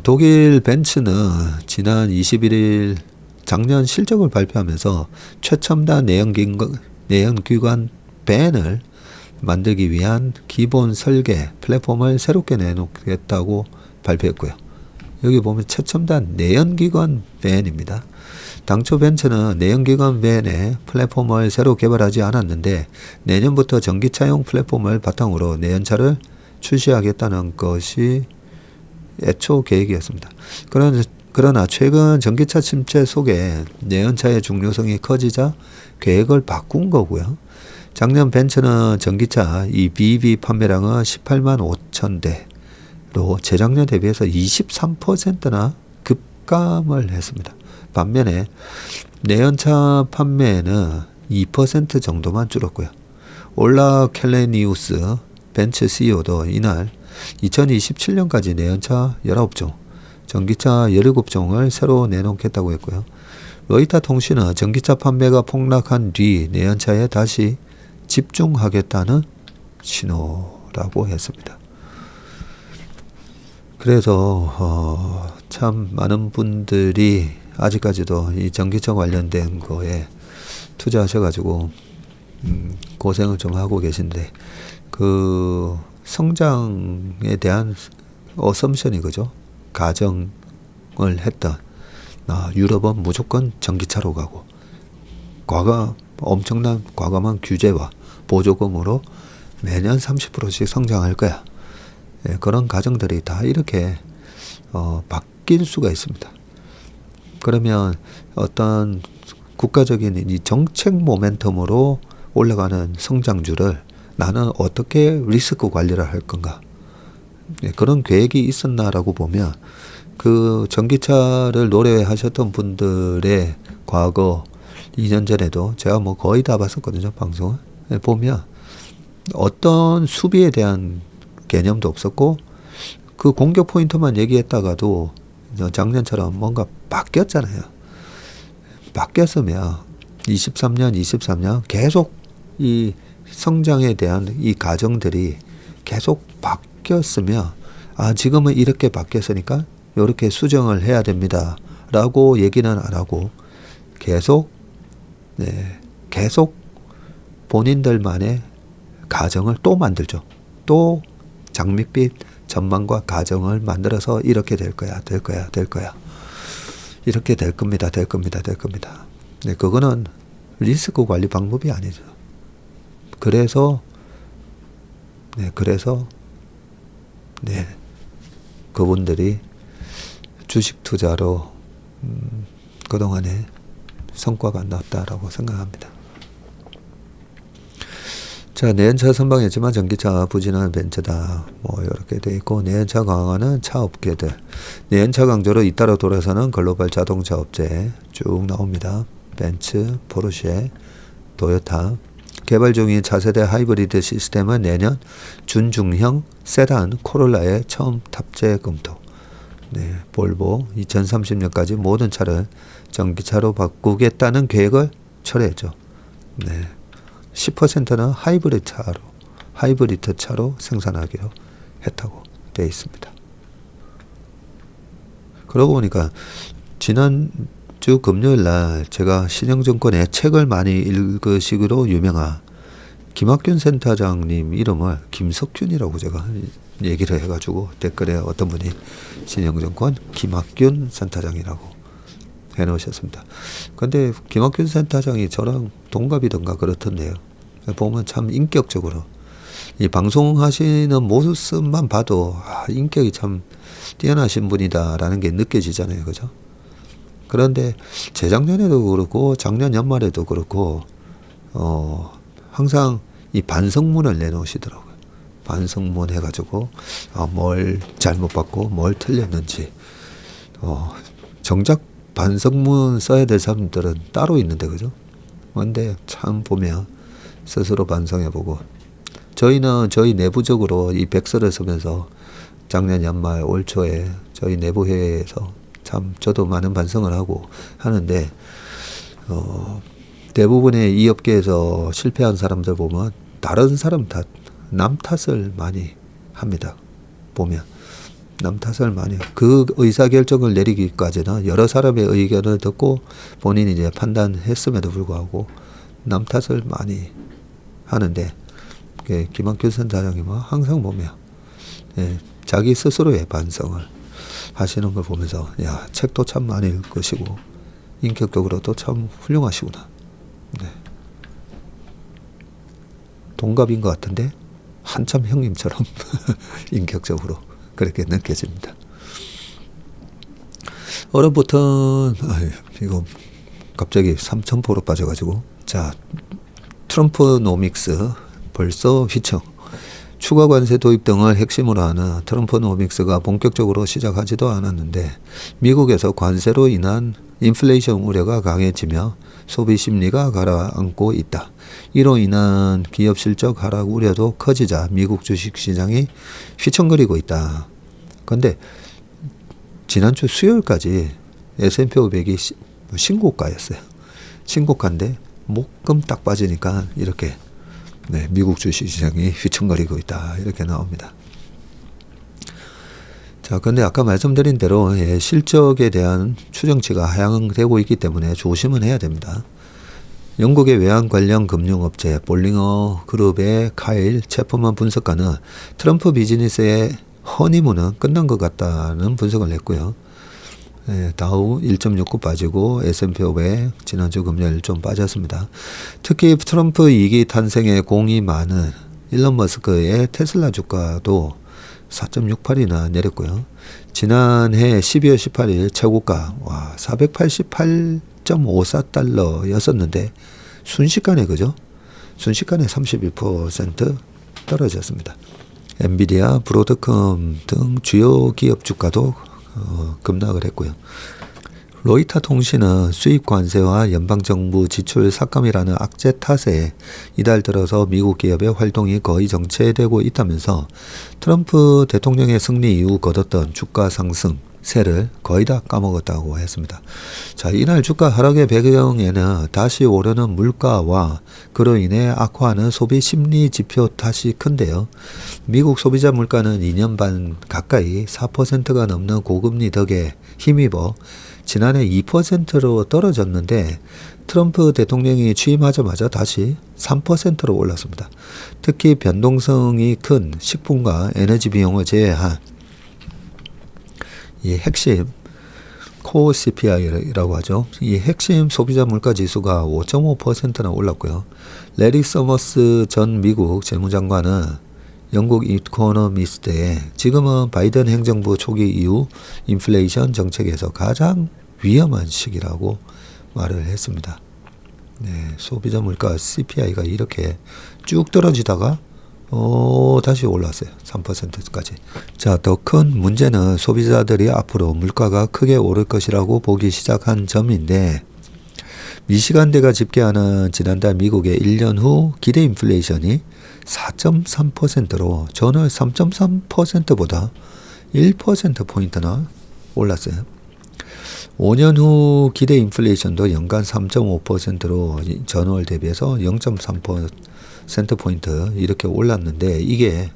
독일 벤츠는 지난 21일 작년 실적을 발표하면서 최첨단 내연기관 밴을 만들기 위한 기본 설계 플랫폼을 새롭게 내놓겠다고 발표했고요. 여기 보면 최첨단 내연기관 밴입니다. 당초 벤츠는 내연기관 밴의 플랫폼을 새로 개발하지 않았는데 내년부터 전기차용 플랫폼을 바탕으로 내연차를 출시하겠다는 것이 애초 계획이었습니다. 그러나 최근 전기차 침체 속에 내연차의 중요성이 커지자 계획을 바꾼 거고요. 작년 벤츠는 전기차 이 BEV 판매량은 18만 5천 대로 재작년 대비해서 23%나 급감을 했습니다. 반면에 내연차 판매는 2% 정도만 줄었고요. 올라 켈레니우스 벤츠 CEO도 이날 2027년까지 내연차 19종, 전기차 17종을 새로 내놓겠다고 했고요. 로이터 통신은 전기차 판매가 폭락한 뒤 내연차에 다시 집중하겠다는 신호라고 했습니다. 그래서 참 많은 분들이 아직까지도 이 전기차 관련된 거에 투자하셔가지고 고생을 좀 하고 계신데, 그 성장에 대한 어썸션이 그죠? 가정을 했던 유럽은 무조건 전기차로 가고 엄청난 과감한 규제와 보조금으로 매년 30%씩 성장할 거야. 예, 그런 가정들이 다 이렇게 바뀔 수가 있습니다. 그러면 어떤 국가적인 이 정책 모멘텀으로 올라가는 성장주를 나는 어떻게 리스크 관리를 할 건가? 예, 그런 계획이 있었나라고 보면 그 전기차를 노래하셨던 분들의 과거 2년 전에도 제가 뭐 거의 다 봤었거든요, 방송을. 예, 보면 어떤 수비에 대한 개념도 없었고 그 공격 포인트만 얘기했다가도 작년처럼 뭔가 바뀌었잖아요. 바뀌었으면 23년 계속 이 성장에 대한 이 가정들이 계속 바뀌었으면 지금은 이렇게 바뀌었으니까 이렇게 수정을 해야 됩니다 라고 얘기는 안 하고 계속 본인들만의 가정을 또 만들죠. 또 장밋빛 전망과 가정을 만들어서 이렇게 될 거야. 이렇게 될 겁니다. 네, 그거는 리스크 관리 방법이 아니죠. 그래서 그분들이 주식 투자로 그동안에 성과가 났다라고 생각합니다. 자, 내연차 선방했지만 전기차 부진한 벤츠다. 뭐 이렇게 돼 있고, 내연차 강화는 차 업계들, 내연차 강조로 잇따라 돌아서는 글로벌 자동차 업체 쭉 나옵니다. 벤츠, 포르쉐, 토요타. 개발 중인 차세대 하이브리드 시스템은 내년 준중형 세단 코롤라에 처음 탑재 검토. 네, 볼보 2030년까지 모든 차를 전기차로 바꾸겠다는 계획을 철회했죠. 네. 10%는 하이브리드 차로 생산하기로 했다고 되어 있습니다. 그러고 보니까 지난주 금요일 날 제가 신영증권의 책을 많이 읽으시기로 유명한 김학균 센터장님 이름을 김석균이라고 제가 얘기를 해가지고 댓글에 어떤 분이 신영증권 김학균 센터장이라고 해놓으셨습니다. 근데 김학균 센터장이 저랑 동갑이던가 그렇던데요. 보면 참 인격적으로 이 방송하시는 모습만 봐도 인격이 참 뛰어나신 분이다라는 게 느껴지잖아요, 그죠? 그런데 재작년에도 그렇고 작년 연말에도 그렇고 항상 이 반성문을 내놓으시더라고요. 반성문 해가지고 뭘 잘못 봤고 뭘 틀렸는지 정작 반성문 써야 될 사람들은 따로 있는데, 그죠? 근데 참 보면 스스로 반성해보고, 저희는 저희 내부적으로 이 백서를 쓰면서 작년 연말 올 초에 저희 내부 회의에서 참 저도 많은 반성을 하고 하는데, 대부분의 이 업계에서 실패한 사람들 보면 다른 사람 남 탓을 많이 합니다. 보면 남 탓을 많이 그 의사결정을 내리기까지는 여러 사람의 의견을 듣고 본인이 이제 판단했음에도 불구하고 남 탓을 많이 하는데, 김학균 센터장님은 항상 보면 자기 스스로의 반성을 하시는 걸 보면서 책도 참 많이 읽으시고 인격적으로도 참 훌륭하시구나. 동갑인 것 같은데 한참 형님처럼 인격적으로 그렇게 느껴집니다. 얼어붙은 이거 갑자기 3,000%로 빠져가지고 자 트럼프노믹스 벌써 휘청. 추가 관세 도입 등을 핵심으로 하는 트럼프노믹스가 본격적으로 시작하지도 않았는데 미국에서 관세로 인한 인플레이션 우려가 강해지며 소비 심리가 가라앉고 있다. 이로 인한 기업 실적 하락 우려도 커지자 미국 주식시장이 휘청거리고 있다. 그런데 지난주 수요일까지 S&P 500이 신고가였어요. 신고가인데 목금 딱 빠지니까 이렇게 미국 주식시장이 휘청거리고 있다. 이렇게 나옵니다. 자, 근데 아까 말씀드린 대로 실적에 대한 추정치가 하향되고 있기 때문에 조심은 해야 됩니다. 영국의 외환 관련 금융업체 볼링어 그룹의 카일 체퍼만 분석가는 트럼프 비즈니스의 허니문은 끝난 것 같다는 분석을 냈고요. 다우 1.69 빠지고 S&P 500 지난주 금요일 좀 빠졌습니다. 특히 트럼프 2기 탄생에 공이 많은 일론 머스크의 테슬라 주가도 4.68이나 내렸고요. 지난해 12월 18일 최고가 488.54달러였었는데 순식간에 그죠? 순식간에 31% 떨어졌습니다. 엔비디아, 브로드컴 등 주요 기업 주가도 급락을 했고요. 로이터 통신은 수입 관세와 연방정부 지출 삭감이라는 악재 탓에 이달 들어서 미국 기업의 활동이 거의 정체되고 있다면서 트럼프 대통령의 승리 이후 거뒀던 주가 상승세를 거의 다 까먹었다고 했습니다. 자, 이날 주가 하락의 배경에는 다시 오르는 물가와 그로 인해 악화하는 소비 심리 지표 탓이 큰데요. 미국 소비자 물가는 2년 반 가까이 4%가 넘는 고금리 덕에 힘입어 지난해 2%로 떨어졌는데 트럼프 대통령이 취임하자마자 다시 3%로 올랐습니다. 특히 변동성이 큰 식품과 에너지 비용을 제외한 이 핵심 코어 CPI라고 하죠. 이 핵심 소비자 물가 지수가 5.5%나 올랐고요. 레리 서머스 전 미국 재무장관은 영국 이코노미스트에 지금은 바이든 행정부 초기 이후 인플레이션 정책에서 가장 위험한 시기라고 말을 했습니다. 소비자 물가 CPI가 이렇게 쭉 떨어지다가 다시 올랐어요. 3%까지. 자, 더 큰 문제는 소비자들이 앞으로 물가가 크게 오를 것이라고 보기 시작한 점인데 미시간대가 집계하는 지난달 미국의 1년 후 기대 인플레이션이 4.3%로 전월 3.3%보다 1%포인트나 올랐어요. 5년 후 기대 인플레이션도 연간 3.5%로 전월 대비해서 0.3%포인트 이렇게 올랐는데 이게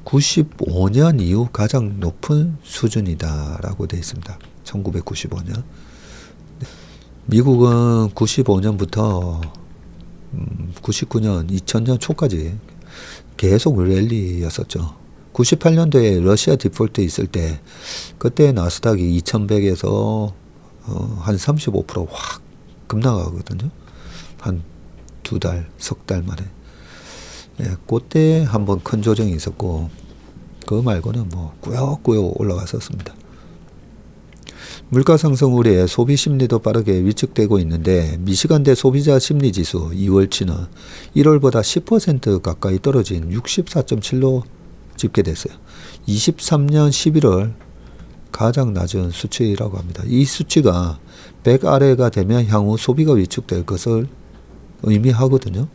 95년 이후 가장 높은 수준이다라고 되어 있습니다. 1995년. 미국은 95년부터 99년, 2000년 초까지 계속 랠리였었죠. 98년도에 러시아 디폴트 있을 때 그때 나스닥이 2100에서 한 35% 확 급락하거든요. 한 두 달, 석 달 만에. 그때 한번 큰 조정이 있었고 그거 말고는 뭐 꾸역꾸역 올라갔었습니다. 물가 상승 우려에 소비 심리도 빠르게 위축되고 있는데 미시간대 소비자 심리지수 2월치는 1월보다 10% 가까이 떨어진 64.7로 집계됐어요. 23년 11월 가장 낮은 수치라고 합니다. 이 수치가 100 아래가 되면 향후 소비가 위축될 것을 의미하거든요.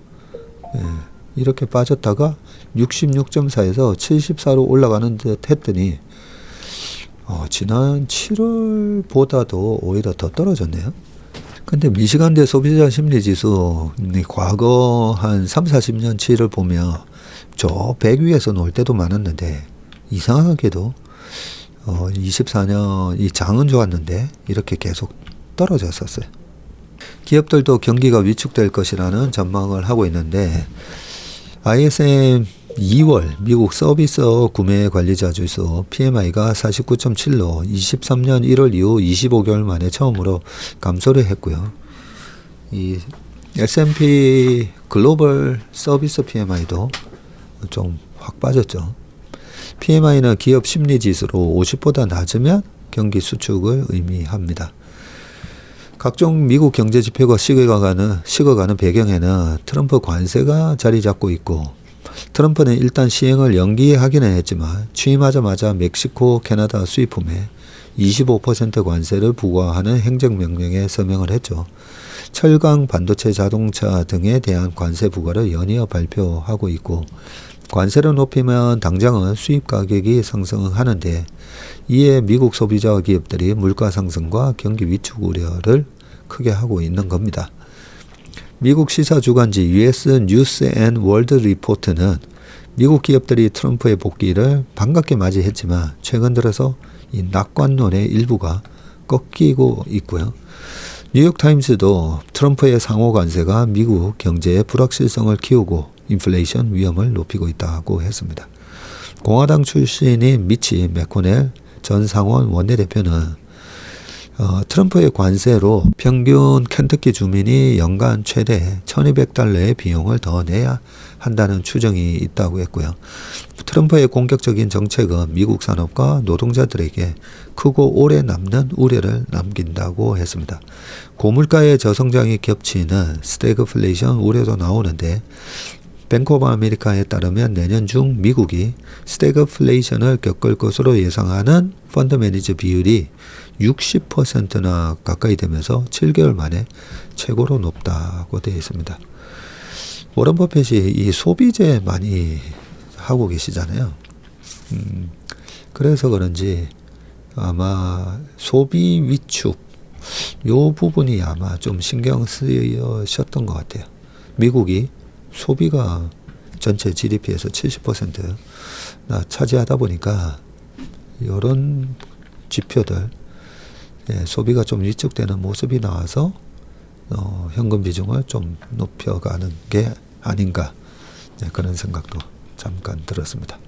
이렇게 빠졌다가 66.4에서 74로 올라가는 듯 했더니 지난 7월보다도 오히려 더 떨어졌네요. 근데 미시간대 소비자 심리지수 과거 한 3, 40년치를 보면 저 100 위에서 놀 때도 많았는데 이상하게도 24년 이 장은 좋았는데 이렇게 계속 떨어졌었어요. 기업들도 경기가 위축될 것이라는 전망을 하고 있는데 ISM 2월 미국 서비스업 구매 관리자 지수 PMI가 49.7로 23년 1월 이후 25개월 만에 처음으로 감소를 했고요. 이 S&P 글로벌 서비스 PMI도 좀 확 빠졌죠. PMI는 기업 심리지수로 50보다 낮으면 경기 수축을 의미합니다. 각종 미국 경제 지표가 식어가는 배경에는 트럼프 관세가 자리 잡고 있고, 트럼프는 일단 시행을 연기하기는 했지만 취임하자마자 멕시코, 캐나다 수입품에 25% 관세를 부과하는 행정명령에 서명을 했죠. 철강, 반도체, 자동차 등에 대한 관세 부과를 연이어 발표하고 있고, 관세를 높이면 당장은 수입 가격이 상승하는데, 이에 미국 소비자와 기업들이 물가 상승과 경기 위축 우려를 크게 하고 있는 겁니다. 미국 시사 주간지 US 뉴스 앤 월드 리포트는 미국 기업들이 트럼프의 복귀를 반갑게 맞이했지만 최근 들어서 이 낙관론의 일부가 꺾이고 있고요. 뉴욕타임스도 트럼프의 상호 관세가 미국 경제의 불확실성을 키우고 인플레이션 위험을 높이고 있다고 했습니다. 공화당 출신인 미치 매코넬 전 상원 원내대표는 트럼프의 관세로 평균 켄터키 주민이 연간 최대 $1,200의 비용을 더 내야 한다는 추정이 있다고 했고요. 트럼프의 공격적인 정책은 미국 산업과 노동자들에게 크고 오래 남는 우려를 남긴다고 했습니다. 고물가의 저성장이 겹치는 스태그플레이션 우려도 나오는데, 뱅크 오브 아메리카에 따르면 내년 중 미국이 스태그플레이션을 겪을 것으로 예상하는 펀드 매니저 비율이 60%나 가까이 되면서 7개월 만에 최고로 높다고 되어 있습니다. 워런 버핏이 이 소비재 많이 하고 계시잖아요. 그래서 그런지 아마 소비 위축 요 부분이 아마 좀 신경 쓰이셨던 것 같아요. 미국이 소비가 전체 GDP에서 70%나 차지하다 보니까 이런 지표들, 소비가 좀 위축되는 모습이 나와서 현금 비중을 좀 높여가는 게 아닌가, 그런 생각도 잠깐 들었습니다.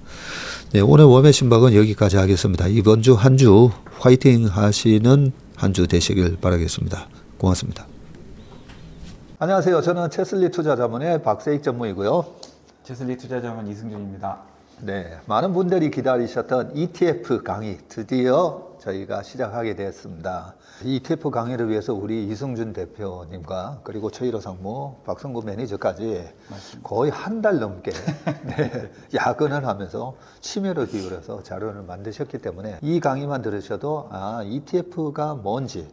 오늘 웜의 신박은 여기까지 하겠습니다. 이번 주 한 주 화이팅 하시는 한 주 되시길 바라겠습니다. 고맙습니다. 안녕하세요. 저는 체슬리 투자자문의 박세익 전무이고요. 체슬리 투자자문 이승준입니다. 네, 많은 분들이 기다리셨던 ETF 강의 드디어 저희가 시작하게 되었습니다. ETF 강의를 위해서 우리 이승준 대표님과 그리고 최일호 상무, 박성구 매니저까지 맞습니다. 거의 한 달 넘게 야근을 하면서 심혈을 기울여서 자료를 만드셨기 때문에 이 강의만 들으셔도 ETF가 뭔지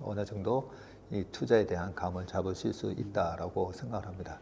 어느 정도 이 투자에 대한 감을 잡으실 수 있다라고 생각을 합니다.